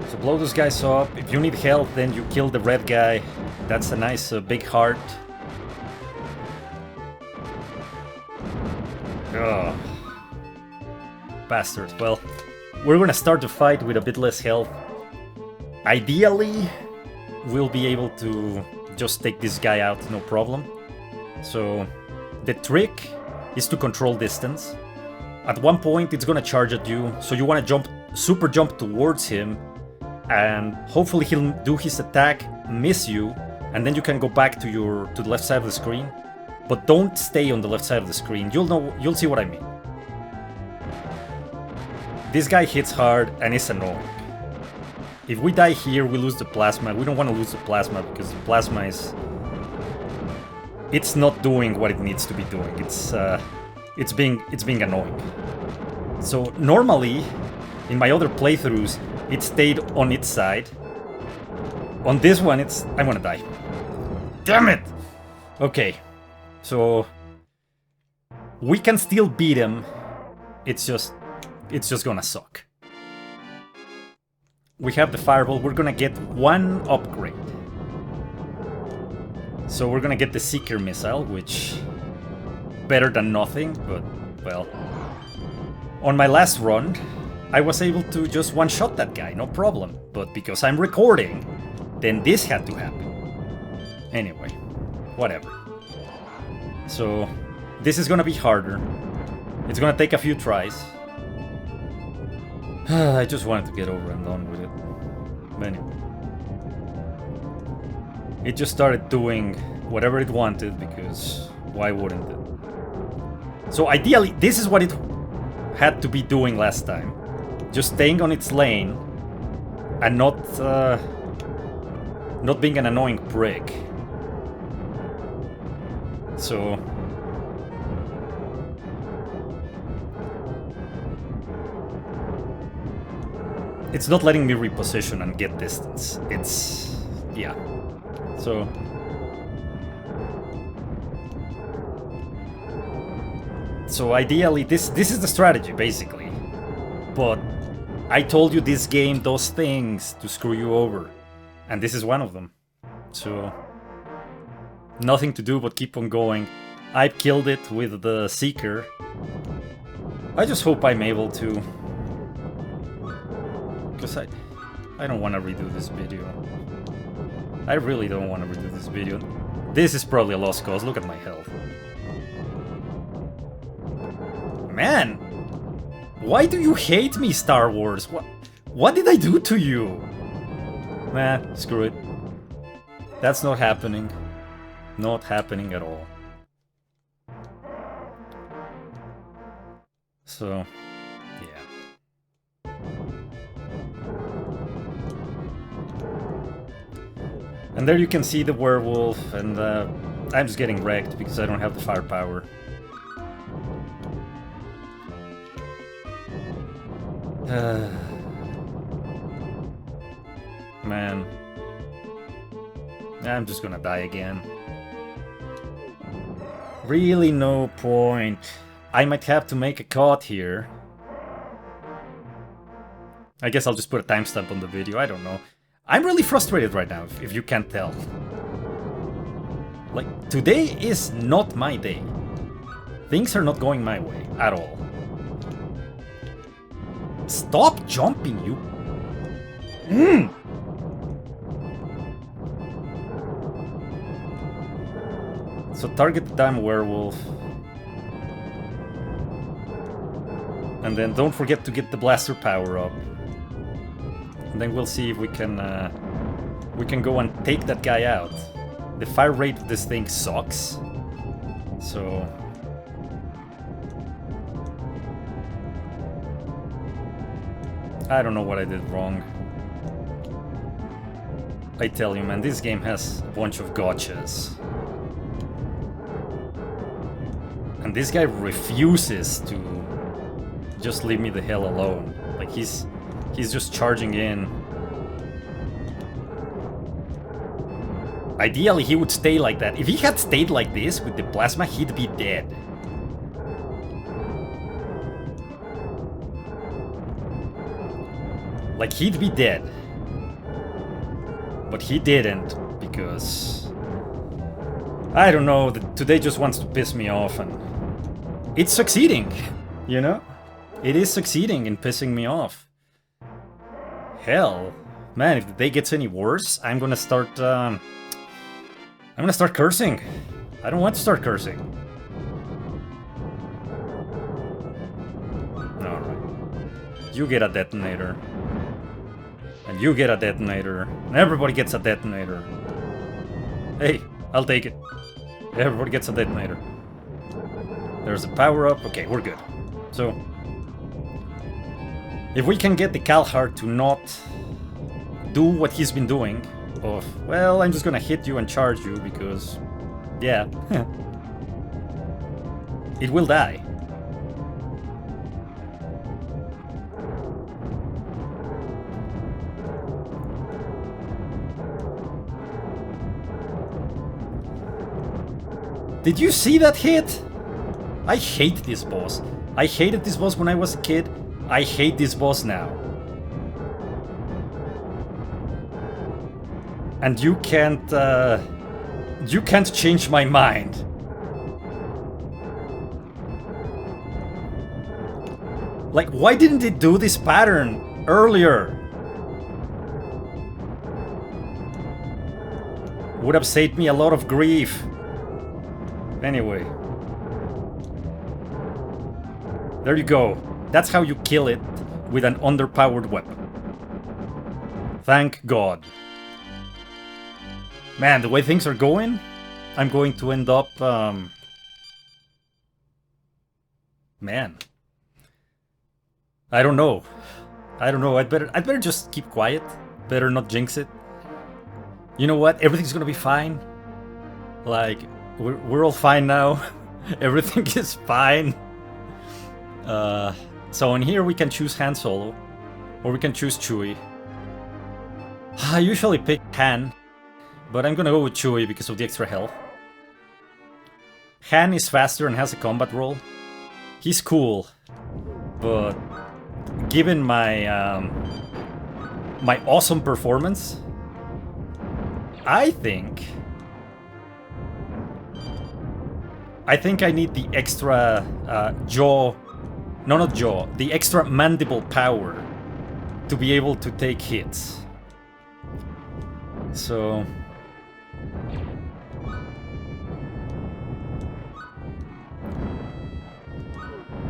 So blow those guys up. If you need health, then you kill the red guy. That's a nice big heart. Ugh. Bastard. Well, we're gonna start the fight with a bit less health. Ideally, we'll be able to just take this guy out, no problem. So, the trick is to control distance. At one point, it's gonna charge at you, so you wanna jump, super jump towards him, and hopefully he'll do his attack, miss you, and then you can go back to the left side of the screen. But don't stay on the left side of the screen. You'll see what I mean. This guy hits hard and is annoying. If we die here, we lose the plasma. We don't want to lose the plasma because the plasma is... It's not doing what it needs to be doing. It's being annoying. So normally, in my other playthroughs, it stayed on its side. On this one, I'm gonna die. Damn it! Okay. So we can still beat him. It's just gonna suck. We have the fireball. We're gonna get one upgrade. So we're gonna get the Seeker missile, which better than nothing, but well. On my last run, I was able to just one-shot that guy, no problem. But because I'm recording, then this had to happen. Anyway, whatever. So, this is gonna be harder. It's gonna take a few tries. I just wanted to get over and done with it. But anyway. It just started doing whatever it wanted, because why wouldn't it? So ideally, this is what it had to be doing last time. Just staying on its lane and not being an annoying prick. So it's not letting me reposition and get distance. It's... yeah. So ideally, this is the strategy, basically. But I told you this game does things to screw you over. And this is one of them. So Nothing to do but keep on going. I killed it with the Seeker. I just hope I'm able to. Because I don't want to redo this video. I really don't want to redo this video. This is probably a lost cause. Look at my health. Man! Why do you hate me, Star Wars? What did I do to you? Nah, screw it. That's not happening. Not happening at all. So, yeah. And there you can see the werewolf, and I'm just getting wrecked because I don't have the firepower. Man. I'm just gonna die again. Really no point. I might have to make a cut here. I guess I'll just put a timestamp on the video, I don't know. I'm really frustrated right now, if you can't tell. Like, today is not my day. Things are not going my way, at all. Stop jumping, you... So target the damn werewolf. And then don't forget to get the blaster power up. And then we'll see if we can go and take that guy out. The fire rate of this thing sucks. So... I don't know what I did wrong. I tell you, man, this game has a bunch of gotchas. And this guy refuses to just leave me the hell alone. Like, he's just charging in. Ideally, he would stay like that. If he had stayed like this with the plasma, he'd be dead. Like, he'd be dead. But he didn't, because... I don't know, today just wants to piss me off, and... It's succeeding, you know? It is succeeding in pissing me off. Hell. Man, if the day gets any worse, I'm gonna start, I'm gonna start cursing. I don't want to start cursing. Alright. You get a detonator. And you get a detonator. And everybody gets a detonator. Hey, I'll take it. Everybody gets a detonator. There's a power-up. Okay, we're good. So... if we can get the Kalhar to not do what he's been doing, of, well, I'm just gonna hit you and charge you because, yeah, it will die. Did you see that hit? I hate this boss. I hated this boss when I was a kid. I hate this boss now. And you can't change my mind. Like, why didn't it do this pattern earlier? Would have saved me a lot of grief. Anyway. There you go. That's how you kill it with an underpowered weapon. Thank God. Man, the way things are going, I'm going to end up, man. I don't know. I'd better just keep quiet. Better not jinx it. You know what? Everything's gonna be fine. Like, we're all fine now. Everything is fine. So in here we can choose Han Solo, or we can choose Chewie. I usually pick Han, but I'm gonna go with Chewie because of the extra health. Han is faster and has a combat roll. He's cool, but given my my awesome performance, I think I think I need the extra jaw... No, not jaw. The extra mandible power to be able to take hits. So...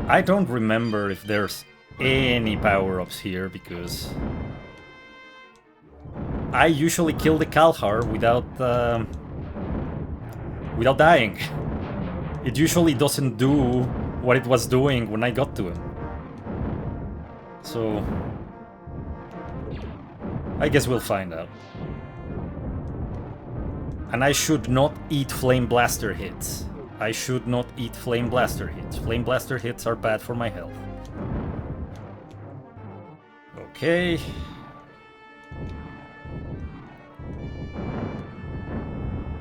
I don't remember if there's any power-ups here, because I usually kill the Kalhar without dying. It usually doesn't do what it was doing when I got to him. So I guess we'll find out. And I should not eat Flame Blaster hits. I should not eat Flame Blaster hits. Flame Blaster hits are bad for my health. Okay.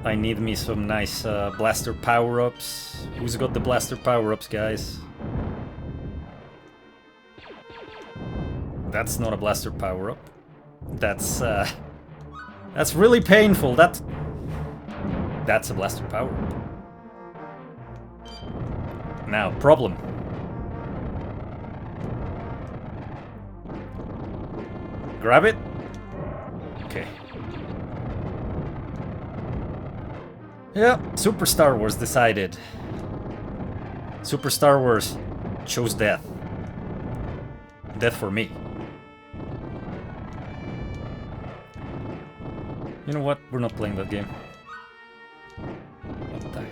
I need me some nice blaster power-ups. Who's got the blaster power-ups, guys? That's not a blaster power-up. That's really painful. That's a blaster power-up. Now, problem. Grab it. Okay. Yeah, Super Star Wars decided. Super Star Wars chose death. Death for me. You know what? We're not playing that game. What the hell?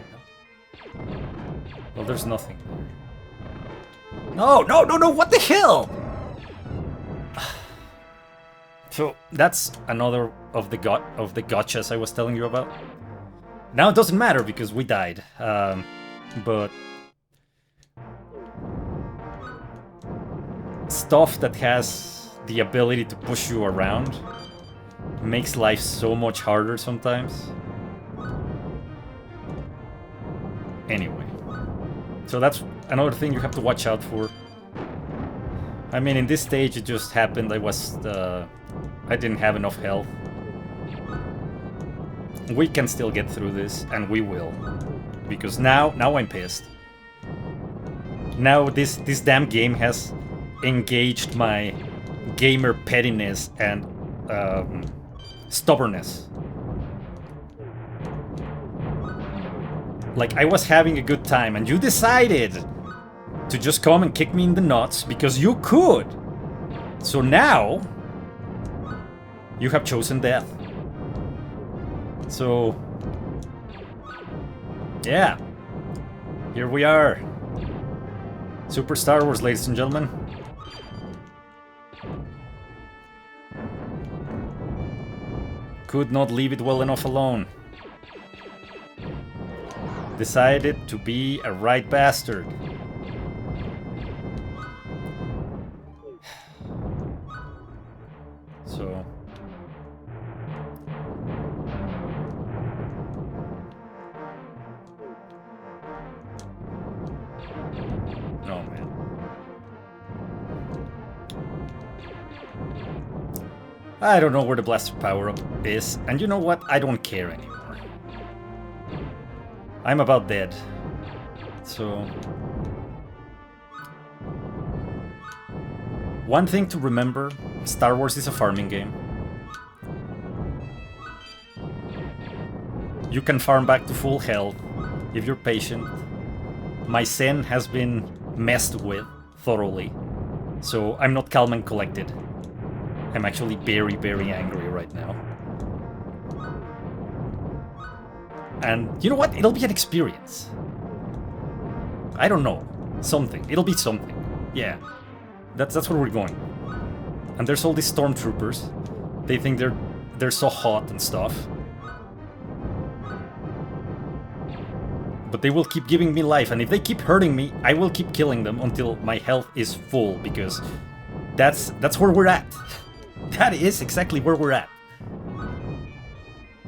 Well, there's nothing there. No, no, no, no! What the hell? So that's another of the gotchas I was telling you about. Now it doesn't matter because we died, but stuff that has the ability to push you around makes life so much harder sometimes. Anyway, so that's another thing you have to watch out for. I mean, in this stage it just happened. I didn't have enough health. We can still get through this, and we will. Because now I'm pissed. Now this damn game has engaged my gamer pettiness and stubbornness. Like, I was having a good time, and you decided to just come and kick me in the nuts because you could. So now you have chosen death. So, yeah, here we are. Super Star Wars, ladies and gentlemen. Could not leave it well enough alone. Decided to be a right bastard. So... oh, man. I don't know where the blaster power-up is, and you know what? I don't care anymore. I'm about dead. So... one thing to remember, Star Wars is a farming game. You can farm back to full health if you're patient. My Zen has been messed with thoroughly, so I'm not calm and collected. I'm actually very, very angry right now. And you know what? It'll be an experience. I don't know. Something. It'll be something. Yeah. That's where we're going. And there's all these stormtroopers. They think they're so hot and stuff. But they will keep giving me life, and if they keep hurting me, I will keep killing them until my health is full, because that's where we're at. That is exactly where we're at.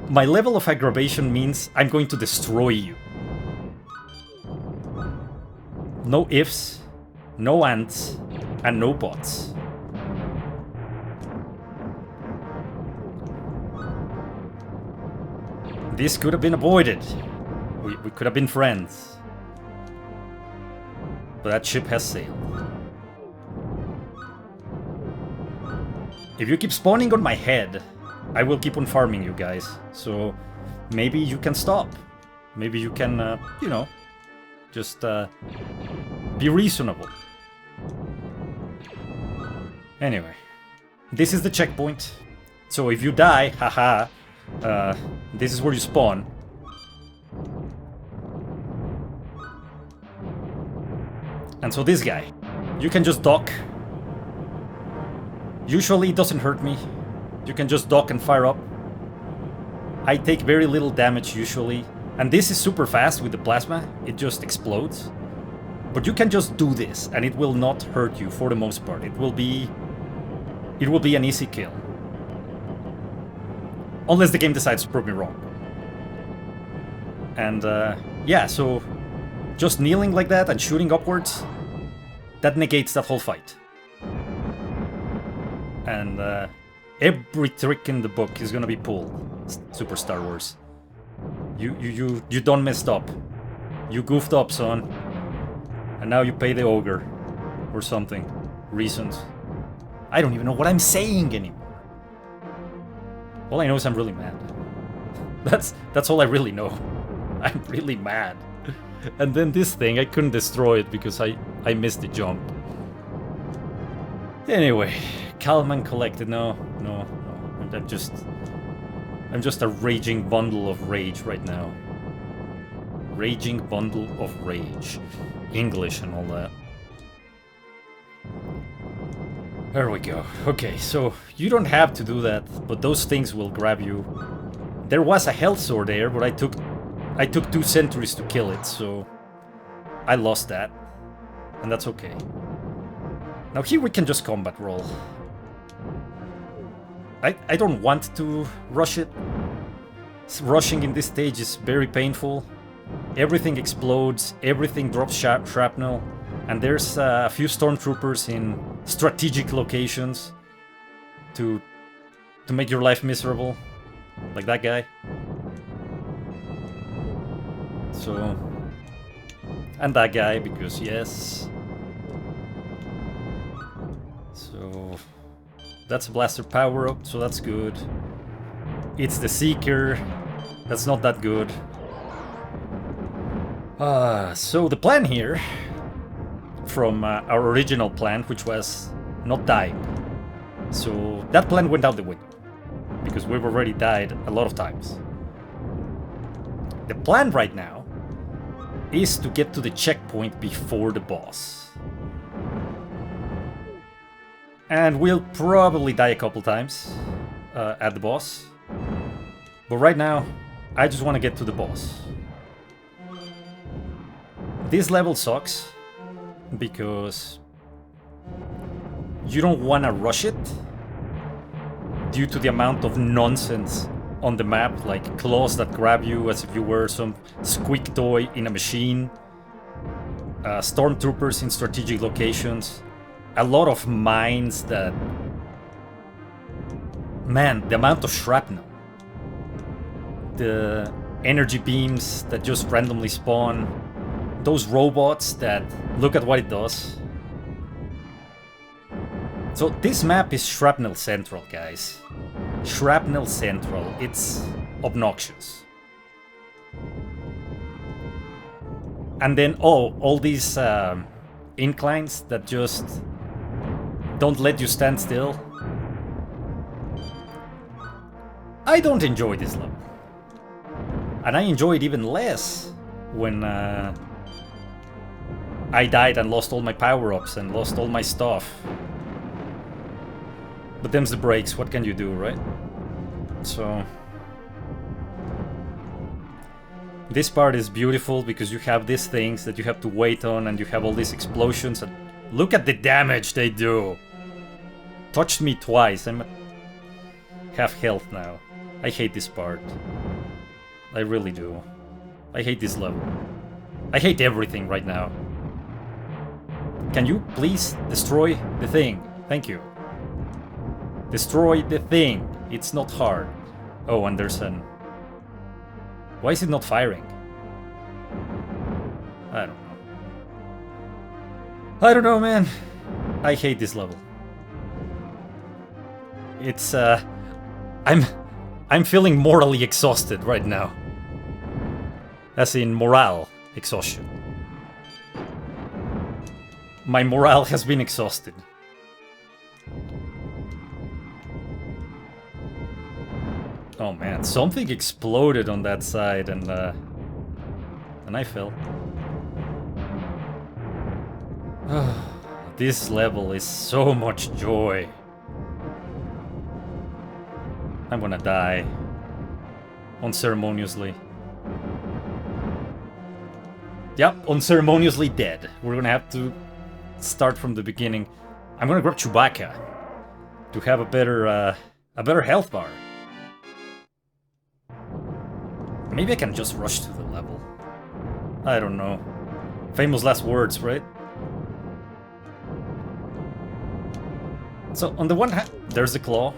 My level of aggravation means I'm going to destroy you. No ifs, no ands, and no buts. This could have been avoided. We could have been friends. But that ship has sailed. If you keep spawning on my head, I will keep on farming you guys. So maybe you can stop. Maybe you can, you know, just be reasonable. Anyway, this is the checkpoint. So if you die, haha, this is where you spawn. And so this guy, you can just dock. Usually it doesn't hurt me. You can just dock and fire up. I take very little damage usually. And this is super fast with the plasma. It just explodes. But you can just do this and it will not hurt you for the most part. It will be an easy kill. Unless the game decides to prove me wrong. And yeah, so just kneeling like that and shooting upwards, that negates that whole fight. And every trick in the book is gonna be pulled. Super Star Wars. You done messed up. You goofed up, son. And now you pay the ogre. Or something. Reasons. I don't even know what I'm saying anymore. All I know is I'm really mad. That's all I really know. I'm really mad. And then this thing, I couldn't destroy it because I missed the jump. Anyway, calm and collected. No. I'm just a raging bundle of rage right now. Raging bundle of rage. English and all that. There we go. Okay, so you don't have to do that, but those things will grab you. There was a health sword there, but I took 2 centuries to kill it, so I lost that. And that's okay. Now here we can just combat roll. I don't want to rush it. Rushing in this stage is very painful. Everything explodes, everything drops shrapnel, and there's a few stormtroopers in strategic locations to make your life miserable, like that guy. So, and that guy, because yes. So that's a blaster power up, so that's good. It's the Seeker, that's not that good. So the plan here, from our original plan, which was not dying. So that plan went out the window, because we've already died a lot of times. The plan right now is to get to the checkpoint before the boss. And we'll probably die a couple times at the boss. But right now, I just want to get to the boss. This level sucks because you don't want to rush it due to the amount of nonsense on the map, like claws that grab you as if you were some squeak toy in a machine, stormtroopers in strategic locations, a lot of mines that... Man, the amount of shrapnel, the energy beams that just randomly spawn, those robots that... Look at what it does. So this map is Shrapnel Central, guys. Shrapnel Central. It's obnoxious. And then, all these inclines that just don't let you stand still. I don't enjoy this level. And I enjoy it even less when I died and lost all my power-ups and lost all my stuff. But them's the breaks, what can you do, right? So... This part is beautiful because you have these things that you have to wait on and you have all these explosions and... Look at the damage they do! Touched me twice, I'm at half health now. I hate this part. I really do. I hate this level. I hate everything right now. Can you please destroy the thing? Thank you. Destroy the thing. It's not hard. Oh, and there's an... Why is it not firing? I don't know. I don't know, man. I hate this level. It's, I'm feeling morally exhausted right now. As in morale exhaustion. My morale has been exhausted. Oh man, something exploded on that side and I fell. This level is so much joy. I'm gonna die. Unceremoniously. Yep, unceremoniously dead. We're gonna have to start from the beginning. I'm gonna grab Chewbacca to have a better health bar. Maybe I can just rush to the level. I don't know. Famous last words, right? So, on the one hand, there's the claw.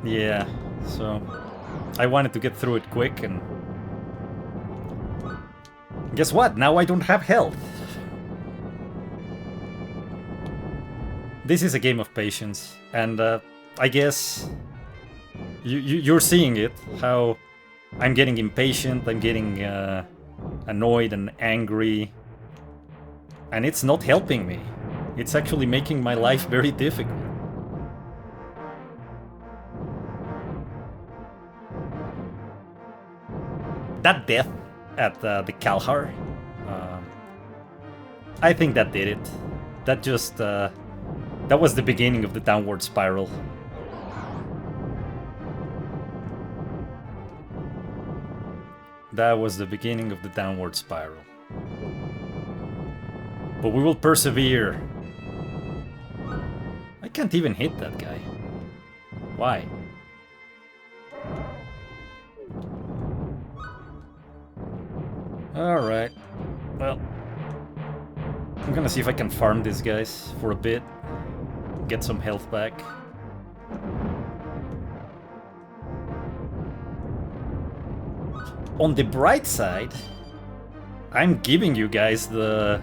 Yeah, so I wanted to get through it quick and... Guess what? Now I don't have health. This is a game of patience, and I guess you're seeing it, how I'm getting impatient, I'm getting annoyed and angry, and it's not helping me. It's actually making my life very difficult. That death at the Kalhar, I think that did it. That just, that was the beginning of the downward spiral. That was the beginning of the downward spiral. But we will persevere. I can't even hit that guy. Why? Alright. Well, I'm gonna see if I can farm these guys for a bit. Get some health back. On the bright side, I'm giving you guys the...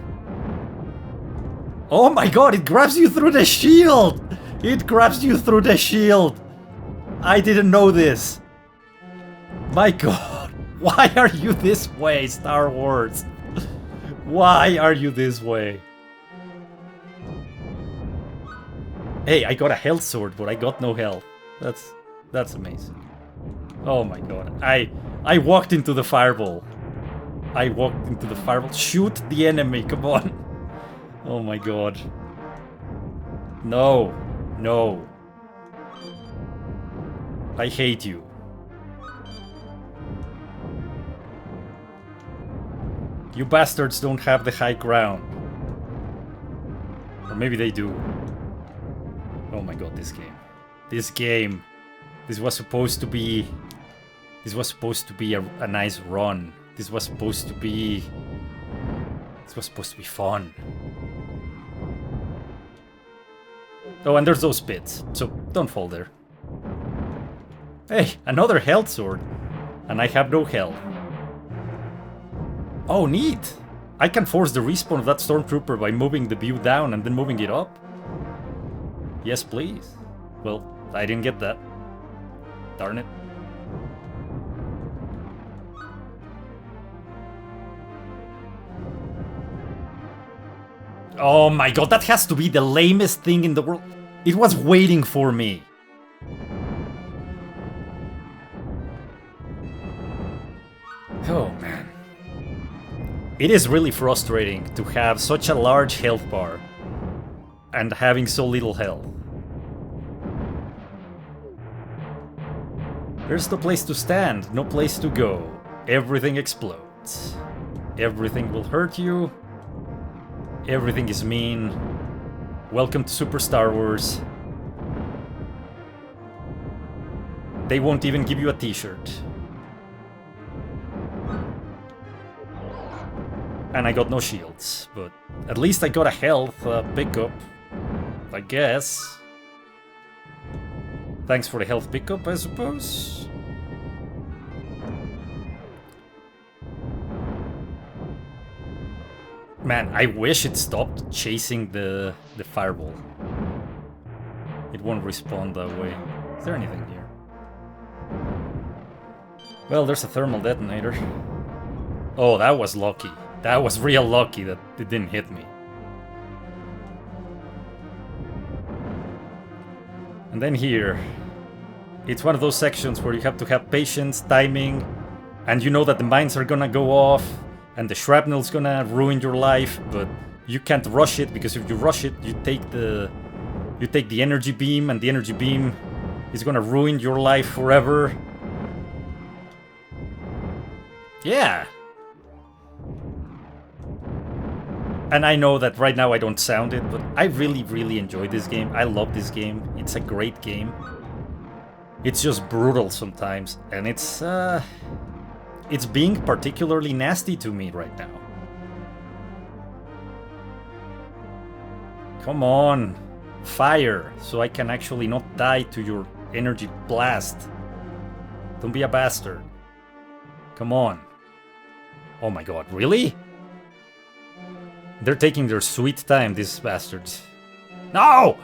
Oh my god, it grabs you through the shield! It grabs you through the shield! I didn't know this. My god, why are you this way, Star Wars? Why are you this way? Hey, I got a health sword, but I got no health. That's amazing. Oh my god, I walked into the fireball. I walked into the fireball. Shoot the enemy, come on. Oh my god. No. No. I hate you. You bastards don't have the high ground. Or maybe they do. Oh my god, this game. This game. This was supposed to be... This was supposed to be a nice run. This was supposed to be... This was supposed to be fun. Oh, and there's those pits, so don't fall there. Hey, another health sword. And I have no health. Oh, neat! I can force the respawn of that stormtrooper by moving the view down and then moving it up. Yes, please. Well, I didn't get that. Darn it. Oh my god, that has to be the lamest thing in the world. It was waiting for me. Oh man. It is really frustrating to have such a large health bar and having so little health. There's no place to stand, no place to go. Everything explodes. Everything will hurt you. Everything is mean. Welcome to Super Star Wars. They won't even give you a t-shirt. And I got no shields, but at least I got a health pickup, I guess. Thanks for the health pickup, I suppose. Man, I wish it stopped chasing the fireball. It won't respawn that way. Is there anything here? Well, there's a thermal detonator. Oh, that was lucky. That was real lucky that it didn't hit me. And then here, it's one of those sections where you have to have patience, timing, and you know that the mines are gonna go off, and the shrapnel's gonna ruin your life, but you can't rush it, because if you rush it, you take the energy beam, and the energy beam is gonna ruin your life forever. Yeah. And I know that right now I don't sound it, but I really, really enjoy this game. I love this game. It's a great game. It's just brutal sometimes, and it's being particularly nasty to me right now. Come on, fire, so I can actually not die to your energy blast. Don't be a bastard. Come on. Oh my god, really? They're taking their sweet time, these bastards. No!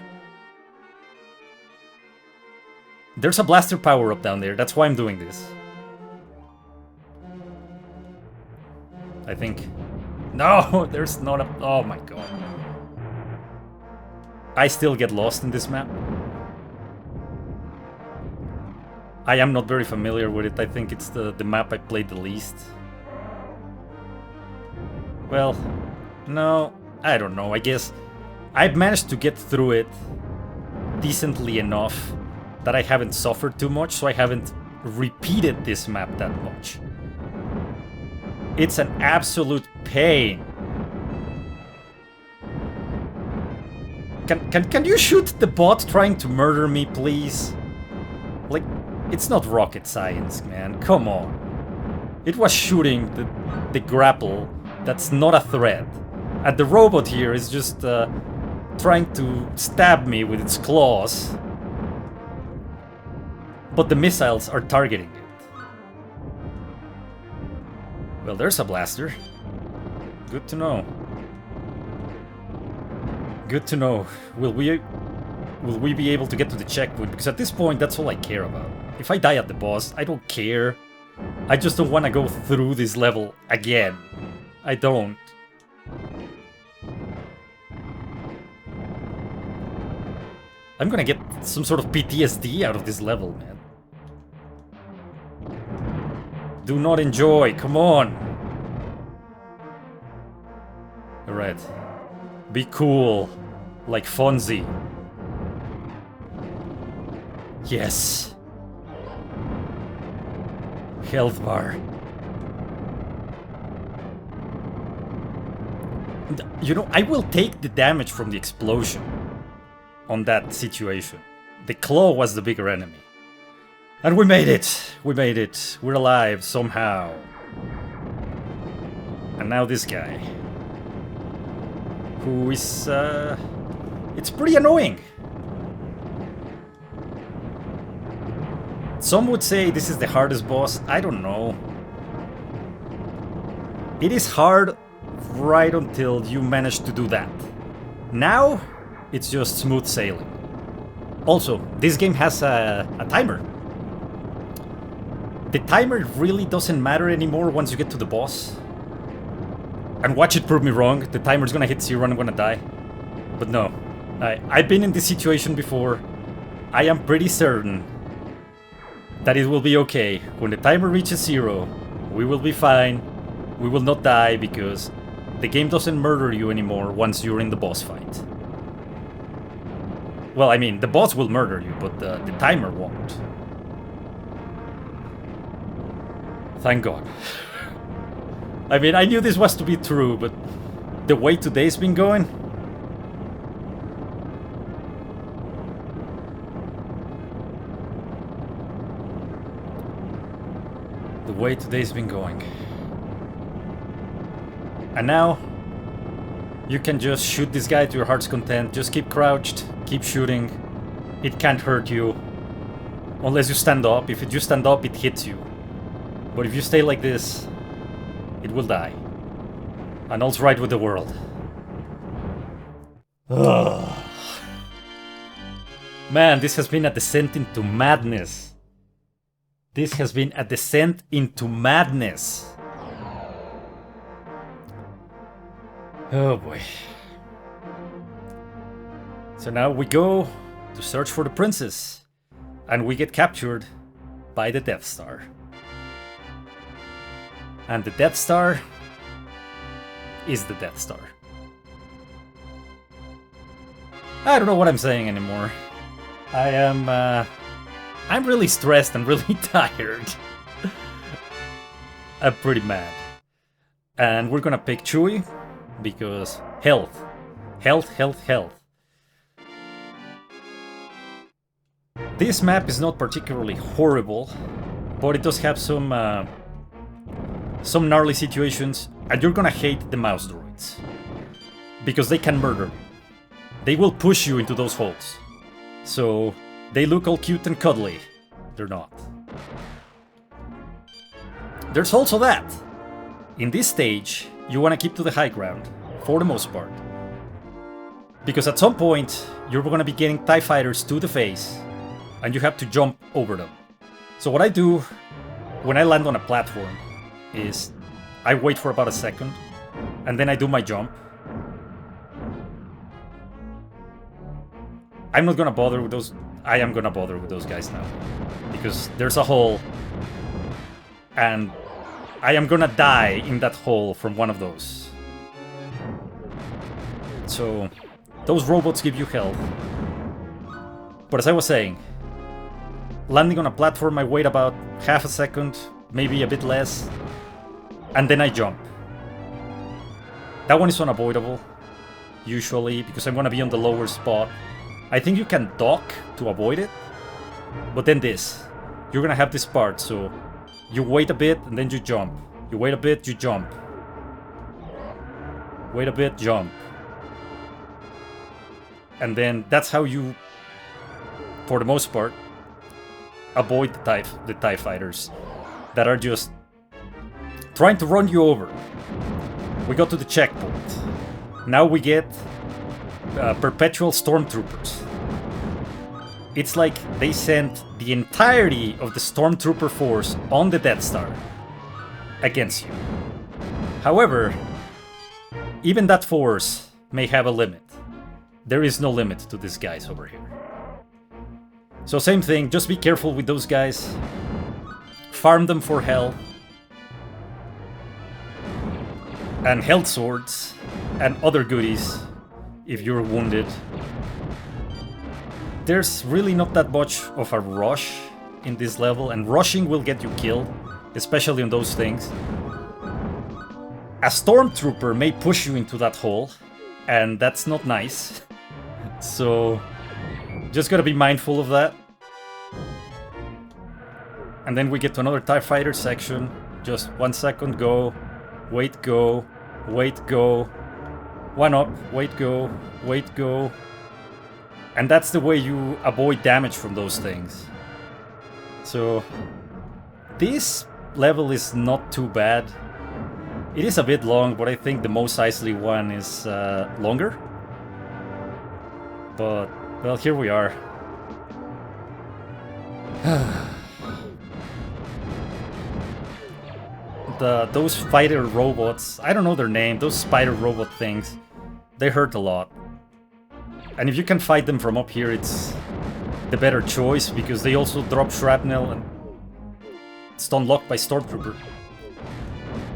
There's a blaster power-up down there, that's why I'm doing this. I think... No, there's not a... Oh my god. I still get lost in this map. I am not very familiar with it, I think it's the map I played the least. Well... No, I don't know, I guess I've managed to get through it decently enough that I haven't suffered too much, so I haven't repeated this map that much. It's an absolute pain. Can you shoot the bot trying to murder me, please? Like, it's not rocket science, man, come on. It was shooting the grapple that's not a threat. And the robot here is just trying to stab me with its claws. But the missiles are targeting it. Well, there's a blaster. Good to know. Good to know. Will we be able to get to the checkpoint? Because at this point, that's all I care about. If I die at the boss, I don't care. I just don't want to go through this level again. I don't. I'm gonna get some sort of PTSD out of this level, man. Do not enjoy, come on! Alright. Be cool. Like Fonzie. Yes. Health bar. You know, I will take the damage from the explosion on that situation. The claw was the bigger enemy. And we made it! We made it. We're alive, somehow. And now this guy. Who is, it's pretty annoying. Some would say this is the hardest boss. I don't know. It is hard right until you manage to do that. Now, it's just smooth sailing. Also, this game has a timer. The timer really doesn't matter anymore once you get to the boss. And watch it prove me wrong. The timer's gonna hit 0 and I'm gonna die. But no. I've been in this situation before. I am pretty certain that it will be okay. When the timer reaches 0, we will be fine. We will not die because the game doesn't murder you anymore once you're in the boss fight. Well, I mean, the boss will murder you, but the timer won't. Thank God. I mean, I knew this was to be true, but the way today's been going... The way today's been going. And now, you can just shoot this guy to your heart's content. Just keep crouched, keep shooting. It can't hurt you. Unless you stand up. If you stand up, it hits you. But if you stay like this, it will die. And all's right with the world. Ugh. Man, this has been a descent into madness. This has been a descent into madness. Oh boy. So now we go to search for the princess. And we get captured by the Death Star. And the Death Star is the Death Star. I don't know what I'm saying anymore. I'm really stressed and really tired. I'm pretty mad. And we're gonna pick Chewie because health. Health. This map is not particularly horrible, but it does have some gnarly situations, and you're gonna hate the mouse droids. Because they can murder you. They will push you into those holes. So, they look all cute and cuddly. They're not. There's also that. In this stage, you want to keep to the high ground, for the most part. Because at some point, you're going to be getting TIE fighters to the face, and you have to jump over them. So what I do when I land on a platform is I wait for about a second, and then I do my jump. I'm not gonna bother with those. I am gonna bother with those guys now. Because there's a hole, and I am gonna die in that hole from one of those. So, those robots give you health. But as I was saying, landing on a platform, I wait about half a second, maybe a bit less, and then I jump. That one is unavoidable, usually, because I'm gonna be on the lower spot. I think you can dock to avoid it, but then this. You're gonna have this part, so you wait a bit and then you jump. You wait a bit, you jump. Wait a bit, jump. And then that's how you, for the most part, avoid the TIE fighters that are just trying to run you over. We got to the checkpoint. Now we get perpetual stormtroopers. It's like they sent the entirety of the stormtrooper force on the Death Star against you. However, even that force may have a limit. There is no limit to these guys over here. So same thing, just be careful with those guys. Farm them for health. And health swords. And other goodies if you're wounded. There's really not that much of a rush in this level, and rushing will get you killed, especially on those things. A stormtrooper may push you into that hole, and that's not nice. So, just gotta be mindful of that. And then we get to another TIE fighter section. Just 1 second, go. Wait, go. Wait, go. One up, wait, go. Wait, go. And that's the way you avoid damage from those things. So, this level is not too bad. It is a bit long, but I think the Mos Eisley one is longer. But, well, here we are. Those fighter robots, I don't know their name, those spider robot things, they hurt a lot. And if you can fight them from up here, it's the better choice, because they also drop shrapnel and stun lock by Stormtrooper.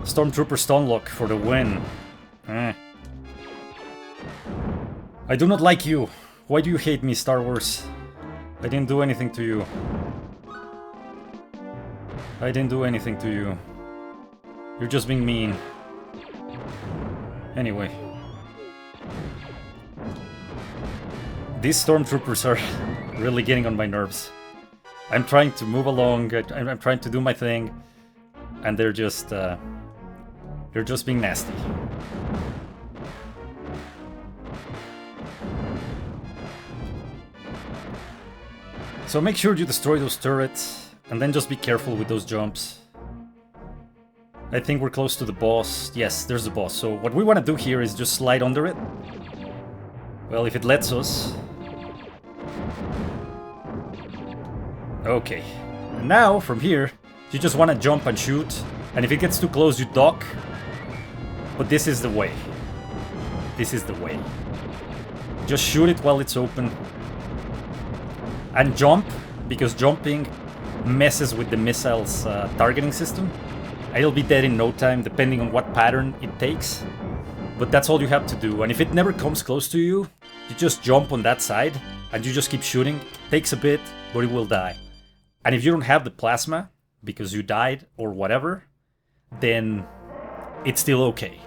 Stormtrooper stun lock for the win. I do not like you. Why do you hate me, Star Wars? I didn't do anything to you. I didn't do anything to you. You're just being mean. Anyway. These stormtroopers are really getting on my nerves. I'm trying to move along, I'm trying to do my thing, and they're just being nasty. So make sure you destroy those turrets, and then just be careful with those jumps. I think we're close to the boss. Yes, there's the boss. So what we want to do here is just slide under it. Well, if it lets us. Okay. And now, from here, you just want to jump and shoot. And if it gets too close, you duck. But this is the way. This is the way. Just shoot it while it's open. And jump, because jumping messes with the missile's targeting system. It'll be dead in no time, depending on what pattern it takes. But that's all you have to do. And if it never comes close to you, you just jump on that side, and you just keep shooting. Takes a bit, but it will die. And if you don't have the plasma, because you died or whatever, then it's still okay.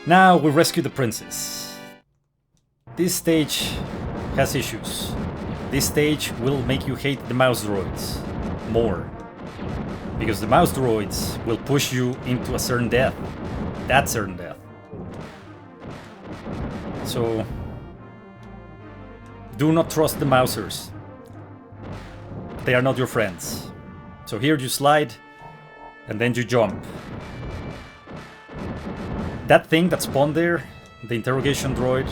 Now we rescue the princess. This stage has issues. This stage will make you hate the mouse droids more. Because the mouse droids will push you into a certain death. That certain death. So do not trust the mousers. They are not your friends. So here you slide, and then you jump. That thing that spawned there, the interrogation droid,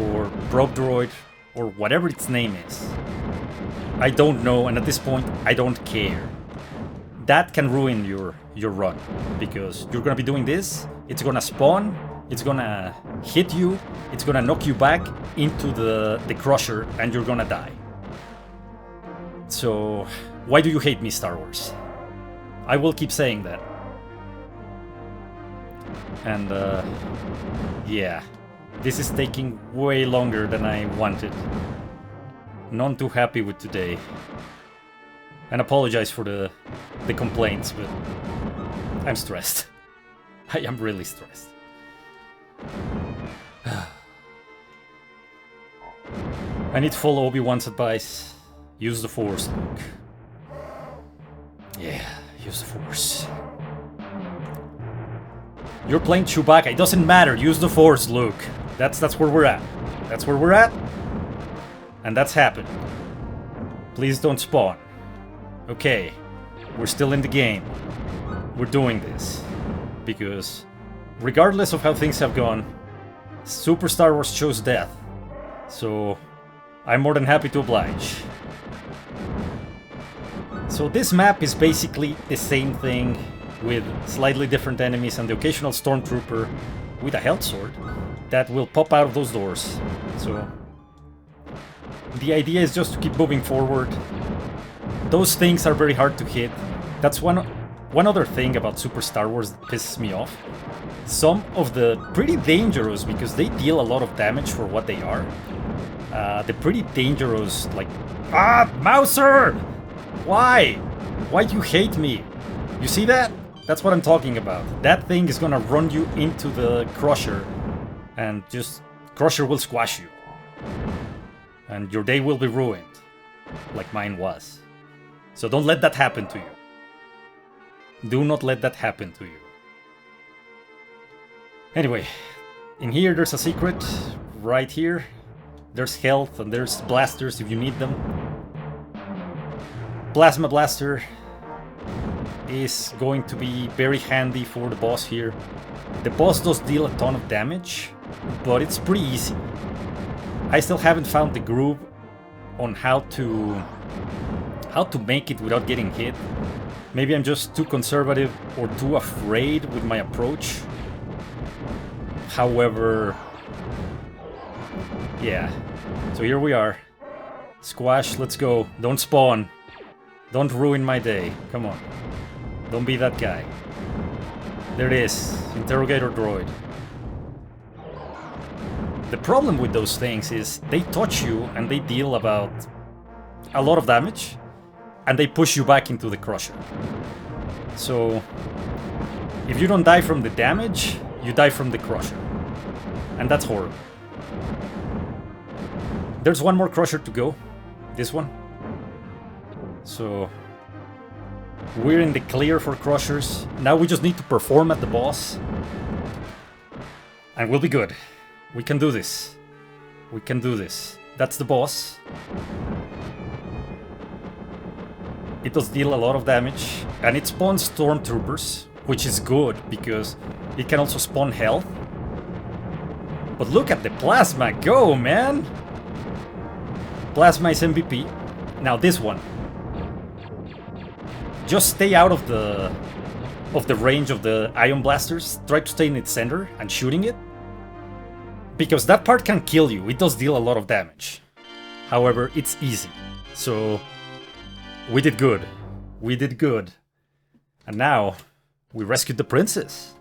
or probe droid, or whatever its name is, I don't know, and at this point, I don't care. That can ruin your run, because you're gonna be doing this, it's gonna spawn, it's gonna hit you, it's gonna knock you back into the crusher, and you're gonna die. So, why do you hate me, Star Wars? I will keep saying that. And, yeah. This is taking way longer than I wanted. None too happy with today. And apologize for the complaints, but I'm stressed. I am really stressed. I need to follow Obi-Wan's advice. Use the Force, Luke. Yeah, use the Force. You're playing Chewbacca. It doesn't matter. Use the Force, Luke. That's where we're at. That's where we're at. And that's happened. Please don't spawn. Okay. We're still in the game. We're doing this. Because regardless of how things have gone, Super Star Wars chose death. So I'm more than happy to oblige. So this map is basically the same thing, with slightly different enemies and the occasional stormtrooper with a health sword that will pop out of those doors. So the idea is just to keep moving forward. Those things are very hard to hit. That's one other thing about Super Star Wars that pisses me off. Some of the pretty dangerous, because they deal a lot of damage for what they are. The pretty dangerous, like, Mouser! Why? Why do you hate me? You see that? That's what I'm talking about. That thing is gonna run you into the crusher, and just crusher will squash you. And your day will be ruined, like mine was. So don't let that happen to you. Do not let that happen to you. Anyway, in here there's a secret, right here. There's health and there's blasters if you need them. Plasma blaster is going to be very handy for the boss here. The boss does deal a ton of damage, but it's pretty easy. I still haven't found the groove on how to make it without getting hit. Maybe I'm just too conservative or too afraid with my approach. However, yeah. So here we are. Squash, let's go. Don't spawn. Don't ruin my day. Come on. Don't be that guy. There it is. Interrogator droid. The problem with those things is they touch you and they deal about a lot of damage, and they push you back into the crusher. So if you don't die from the damage, you die from the crusher. And that's horrible. There's one more crusher to go. This one. So we're in the clear for crushers. Now we just need to perform at the boss. And we'll be good. We can do this. We can do this. That's the boss. It does deal a lot of damage, and it spawns stormtroopers, which is good because it can also spawn health. But look at the plasma go, man! Plasma is MVP. Now this one. Just stay out of the range of the ion blasters. Try to stay in its center and shooting it. Because that part can kill you. It does deal a lot of damage. However, it's easy. So we did good. We did good. And now we rescued the princess.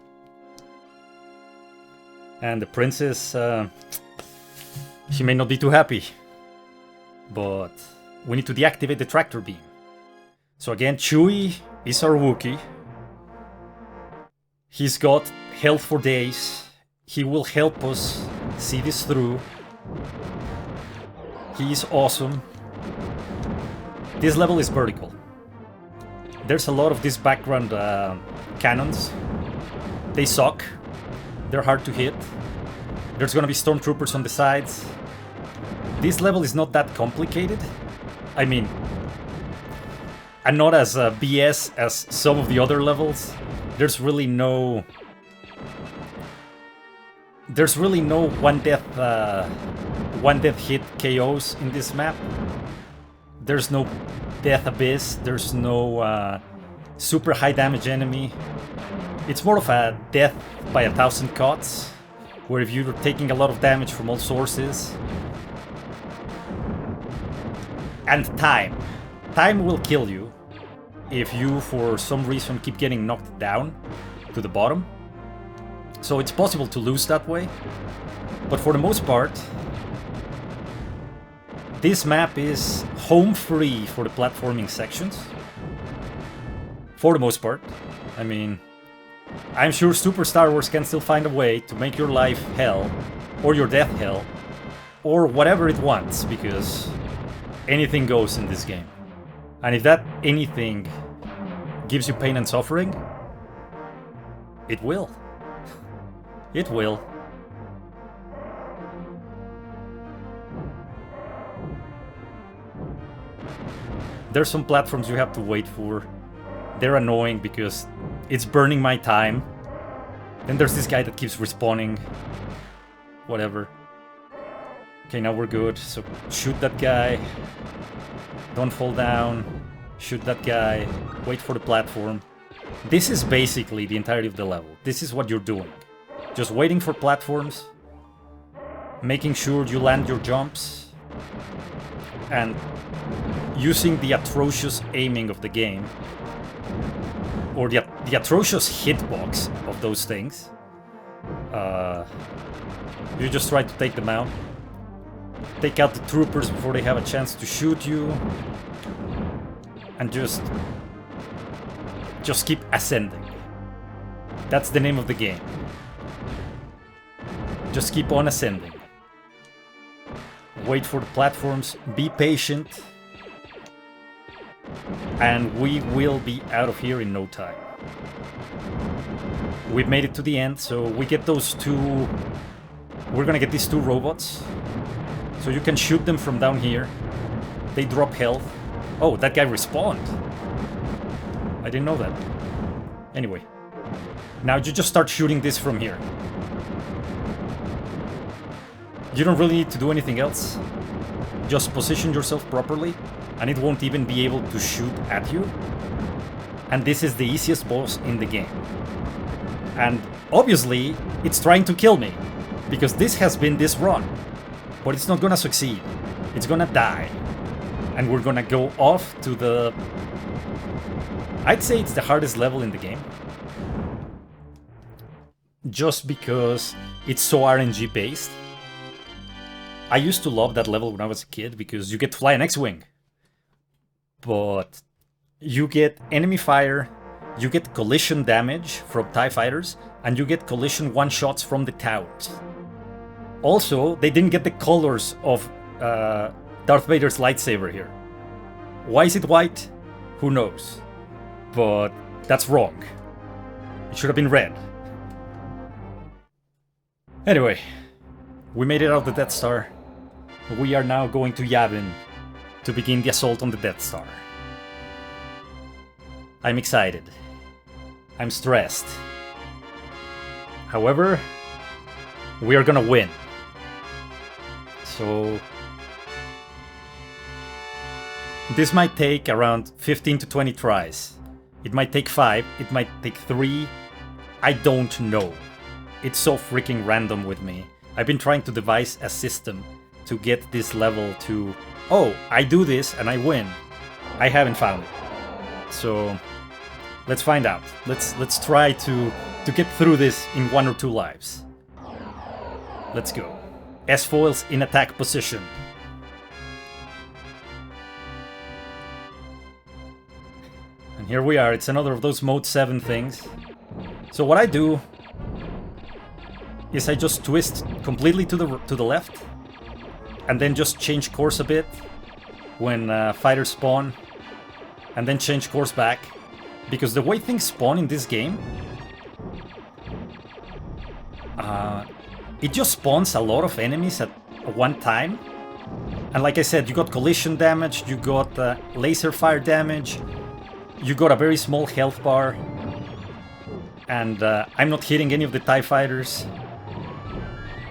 And the princess, she may not be too happy. But we need to deactivate the tractor beam. So again, Chewie is our Wookiee. He's got health for days. He will help us see this through. He is awesome. This level is vertical. There's a lot of these background cannons. They suck. They're hard to hit. There's gonna be stormtroopers on the sides. This level is not that complicated. I mean, and not as BS as some of the other levels. There's really no one death hit KOs in this map. There's no death abyss. There's no super high damage enemy. It's more of a death by 1,000 cuts, where if you're taking a lot of damage from all sources. And time. Time will kill you if you, for some reason, keep getting knocked down to the bottom. So it's possible to lose that way. But for the most part, this map is home free for the platforming sections. For the most part. I mean, I'm sure Super Star Wars can still find a way to make your life hell, or your death hell, or whatever it wants, because anything goes in this game. And if that anything gives you pain and suffering, it will. It will. There's some platforms you have to wait for. They're annoying because it's burning my time. Then there's this guy that keeps respawning. Whatever. Okay, now we're good. So shoot that guy. Don't fall down. Shoot that guy. Wait for the platform. This is basically the entirety of the level. This is what you're doing. Just waiting for platforms. Making sure you land your jumps. And using the atrocious aiming of the game. Or the atrocious hitbox of those things. You just try to take them out. Take out the troopers before they have a chance to shoot you. And just keep ascending. That's the name of the game. Just keep on ascending. Wait for the platforms. Be patient. And we will be out of here in no time. We've made it to the end, so we get those two... We're gonna get these two robots. So you can shoot them from down here. They drop health. Oh, that guy respawned. I didn't know that. Anyway. Now you just start shooting this from here. You don't really need to do anything else. Just position yourself properly, and it won't even be able to shoot at you. And this is the easiest boss in the game. And obviously, it's trying to kill me, because this has been this run. But it's not gonna succeed. It's gonna die. And we're gonna go off to the... I'd say it's the hardest level in the game. Just because it's so RNG based. I used to love that level when I was a kid because you get to fly an X-Wing. But you get enemy fire, you get collision damage from TIE fighters, and you get collision one-shots from the towers. Also, they didn't get the colors of Darth Vader's lightsaber here. Why is it white? Who knows? But that's wrong. It should have been red. Anyway, we made it out of the Death Star. We are now going to Yavin to begin the assault on the Death Star. I'm excited. I'm stressed. However, we are gonna win. So this might take around 15 to 20 tries. It might take 5, it might take 3. I don't know. It's so freaking random with me. I've been trying to devise a system to get this level to, oh, I do this and I win. I haven't found it. So let's find out. Let's try to get through this in 1 or 2 lives. Let's go. S-foils in attack position. And here we are. It's another of those mode 7 things. So what I do is I just twist completely to the left, and then just change course a bit when fighters spawn, and then change course back. Because the way things spawn in this game, it just spawns a lot of enemies at one time. And like I said, you got collision damage, you got laser fire damage, you got a very small health bar, and I'm not hitting any of the TIE fighters.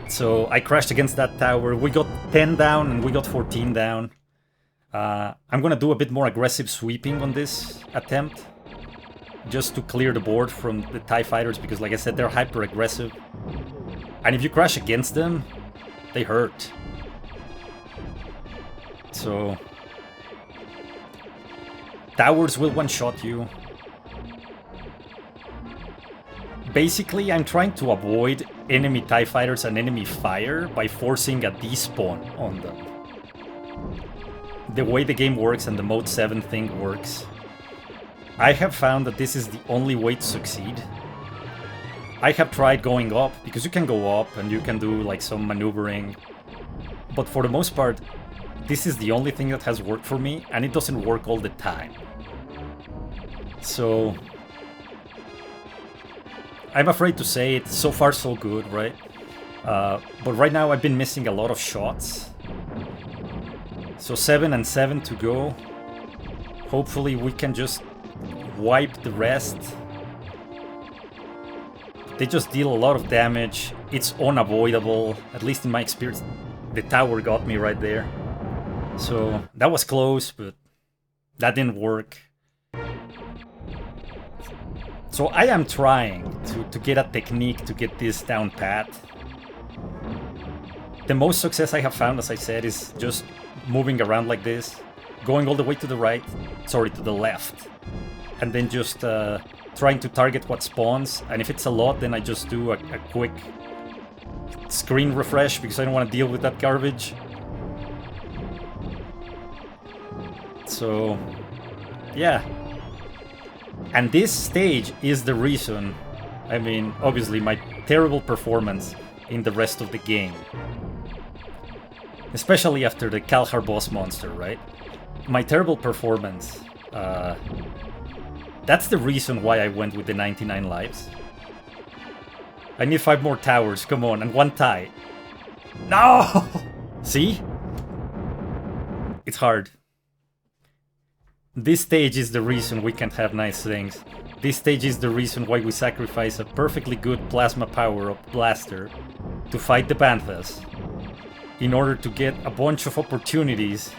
So I crashed against that tower. We got 10 down and we got 14 down. I'm gonna do a bit more aggressive sweeping on this attempt, just to clear the board from the TIE fighters, because like I said, they're hyper aggressive. And if you crash against them, they hurt. So towers will one-shot you. Basically, I'm trying to avoid enemy TIE fighters and enemy fire by forcing a despawn on them. The way the game works and the mode 7 thing works, I have found that this is the only way to succeed. I have tried going up, because you can go up and you can do like some maneuvering, but for the most part, this is the only thing that has worked for me, and it doesn't work all the time. So I'm afraid to say it, so far so good, right? But right now I've been missing a lot of shots. So 7 and 7 to go. Hopefully we can just wipe the rest. They just deal a lot of damage. It's unavoidable, at least in my experience. The tower got me right there. So that was close, but that didn't work. So I am trying to get a technique to get this down pat. The most success I have found, as I said, is just moving around like this, going all the way to the right, sorry, to the left, and then just trying to target what spawns. And if it's a lot, then I just do a quick screen refresh, because I don't want to deal with that garbage. So yeah. And this stage is the reason, I mean, obviously my terrible performance in the rest of the game. Especially after the Kalhar boss monster, right? My terrible performance, that's the reason why I went with the 99 lives. I need 5 more towers, come on, and 1 tie. No! See? It's hard. This stage is the reason we can't have nice things. This stage is the reason why we sacrifice a perfectly good plasma power-up blaster to fight the Banthas, in order to get a bunch of opportunities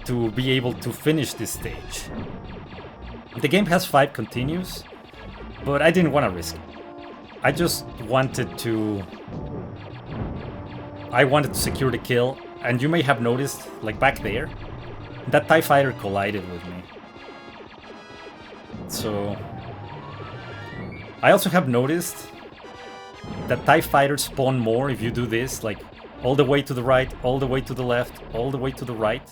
to be able to finish this stage. The game has 5 continues, but I didn't want to risk it. I just wanted to... I wanted to secure the kill, and you may have noticed, like back there, that TIE fighter collided with me. So I also have noticed that TIE fighters spawn more if you do this, like all the way to the right, all the way to the left, all the way to the right.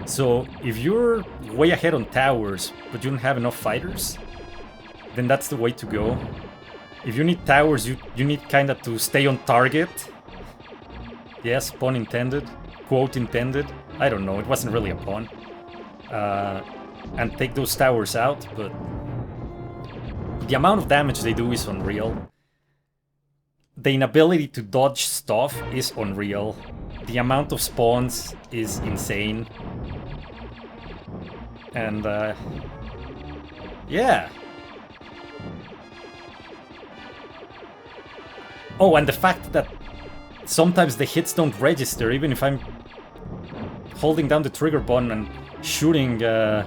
So if you're way ahead on towers, but you don't have enough fighters, then that's the way to go. If you need towers, you need kinda to stay on target. Yes, pun intended. Quote intended. I don't know, it wasn't really a pun. And take those towers out, but the amount of damage they do is unreal. The inability to dodge stuff is unreal. The amount of spawns is insane. And, yeah. Oh, and the fact that sometimes the hits don't register, even if I'm holding down the trigger button and shooting the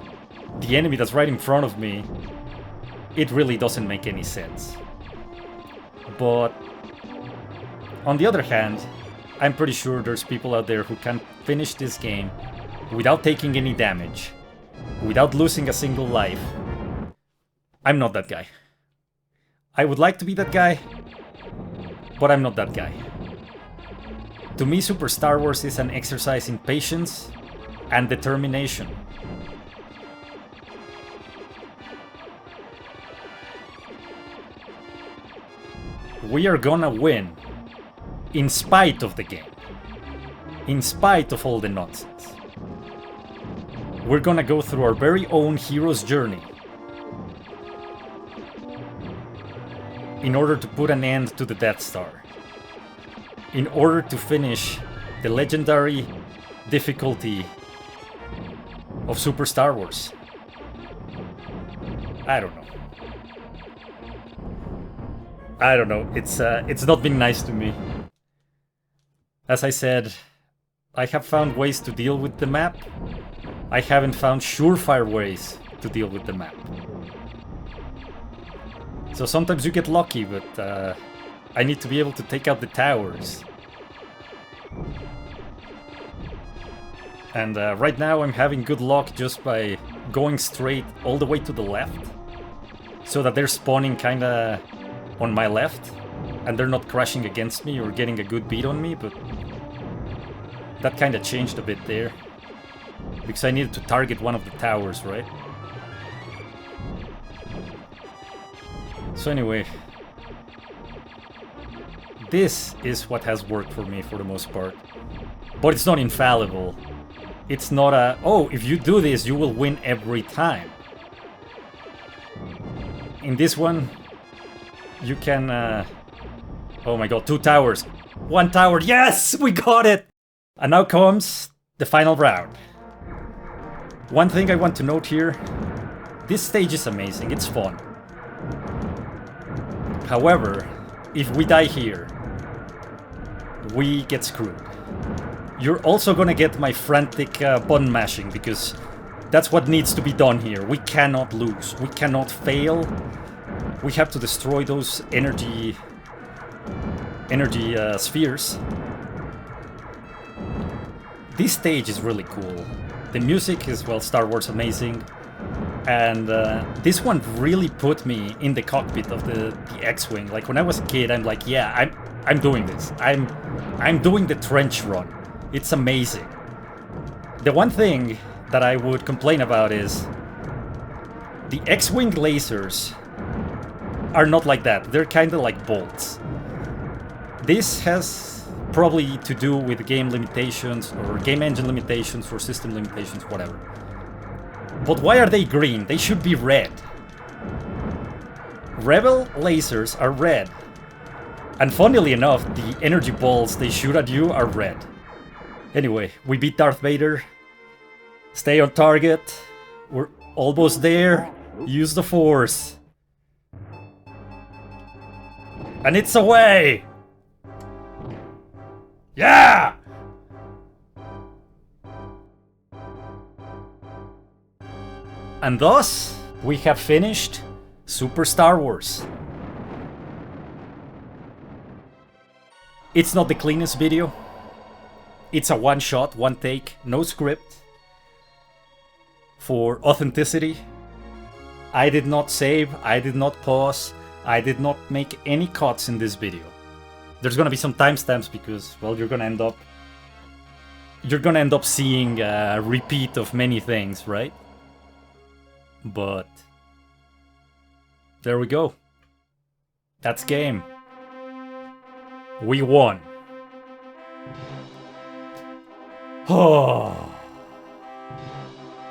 enemy that's right in front of me, it really doesn't make any sense. But on the other hand, I'm pretty sure there's people out there who can finish this game without taking any damage, without losing a single life. I'm not that guy. I would like to be that guy, but I'm not that guy. To me, Super Star Wars is an exercise in patience and determination. We are gonna win, in spite of the game. In spite of all the nonsense. We're gonna go through our very own hero's journey in order to put an end to the Death Star. In order to finish the legendary difficulty of Super Star Wars. I don't know. I don't know. It's not been nice to me. As I said, I have found ways to deal with the map. I haven't found surefire ways to deal with the map. So sometimes you get lucky, but I need to be able to take out the towers. And right now I'm having good luck just by going straight all the way to the left, so that they're spawning kinda on my left, and they're not crashing against me or getting a good beat on me, but that kinda changed a bit there, because I needed to target one of the towers, right? So anyway, this is what has worked for me for the most part. But it's not infallible. It's not a, oh, if you do this, you will win every time. In this one, you can, oh my god, 2 towers. 1 tower, yes! We got it! And now comes the final round. One thing I want to note here, this stage is amazing, it's fun. However, if we die here, we get screwed. You're also gonna get my frantic button mashing, because that's what needs to be done here. We cannot lose, we cannot fail. We have to destroy those energy spheres. This stage is really cool. The music is, well, Star Wars amazing. And this one really put me in the cockpit of the X-Wing. Like, when I was a kid, I'm like, yeah, I'm doing this. I'm doing the trench run. It's amazing. The one thing that I would complain about is the X-Wing lasers are not like that. They're kind of like bolts. This has probably to do with game limitations or game engine limitations or system limitations, whatever. But why are they green? They should be red. Rebel lasers are red. And funnily enough, the energy balls they shoot at you are red. Anyway, we beat Darth Vader. Stay on target. We're almost there. Use the Force. And it's away! Yeah! And thus, we have finished Super Star Wars. It's not the cleanest video. It's a one-shot, one take, no script. For authenticity, I did not save, I did not pause, I did not make any cuts in this video. There's gonna be some timestamps because, well, you're gonna end up seeing a repeat of many things, right? But there we go. That's game. We won. Oh,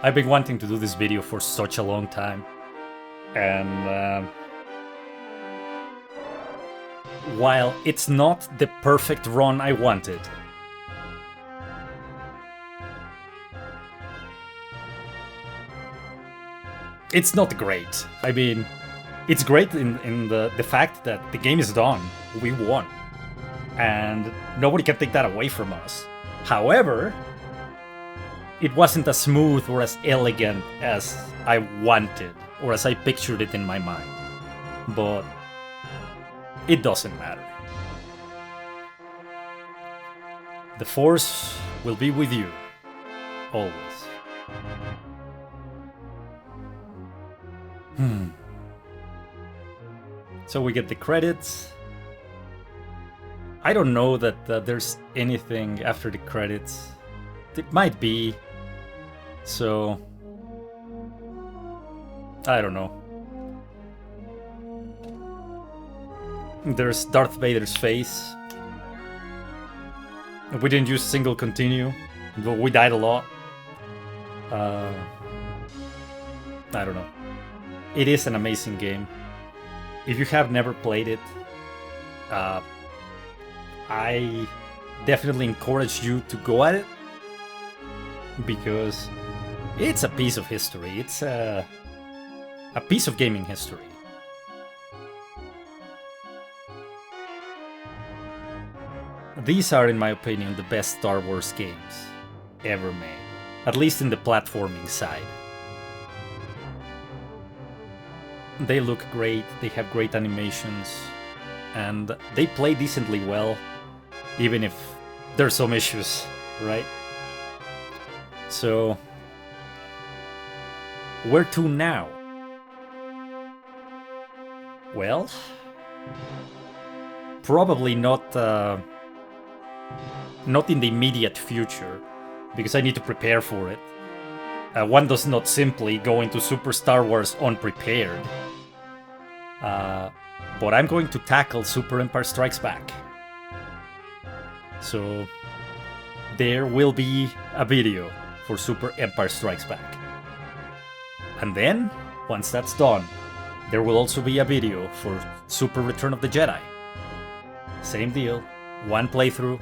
I've been wanting to do this video for such a long time, and while it's not the perfect run I wanted, it's not great. I mean, it's great in the fact that the game is done. We won. And nobody can take that away from us. However, it wasn't as smooth or as elegant as I wanted, or as I pictured it in my mind. But it doesn't matter. The Force will be with you, always. So we get the credits. I don't know that there's anything after the credits. It might be. So I don't know. There's Darth Vader's face. We didn't use single continue, but we died a lot. I don't know. It is an amazing game. If you have never played it, I definitely encourage you to go at it, because it's a piece of history. It's a piece of gaming history. These are, in my opinion, the best Star Wars games ever made, at least in the platforming side. They look great, they have great animations, and they play decently well, even if there's some issues, right? So, where to now? Well, probably not in the immediate future, because I need to prepare for it. One does not simply go into Super Star Wars unprepared. But I'm going to tackle Super Empire Strikes Back. So there will be a video for Super Empire Strikes Back. And then, once that's done, there will also be a video for Super Return of the Jedi. Same deal, one playthrough.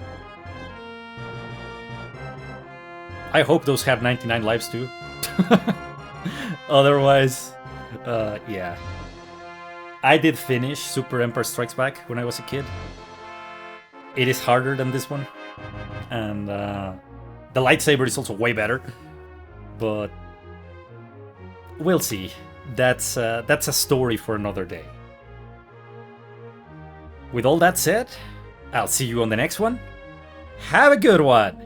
I hope those have 99 lives too. Otherwise, yeah. I did finish Super Empire Strikes Back when I was a kid. It is harder than this one. And the lightsaber is also way better. But we'll see. That's a story for another day. With all that said, I'll see you on the next one. Have a good one.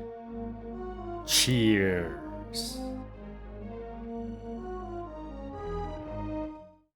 Cheers.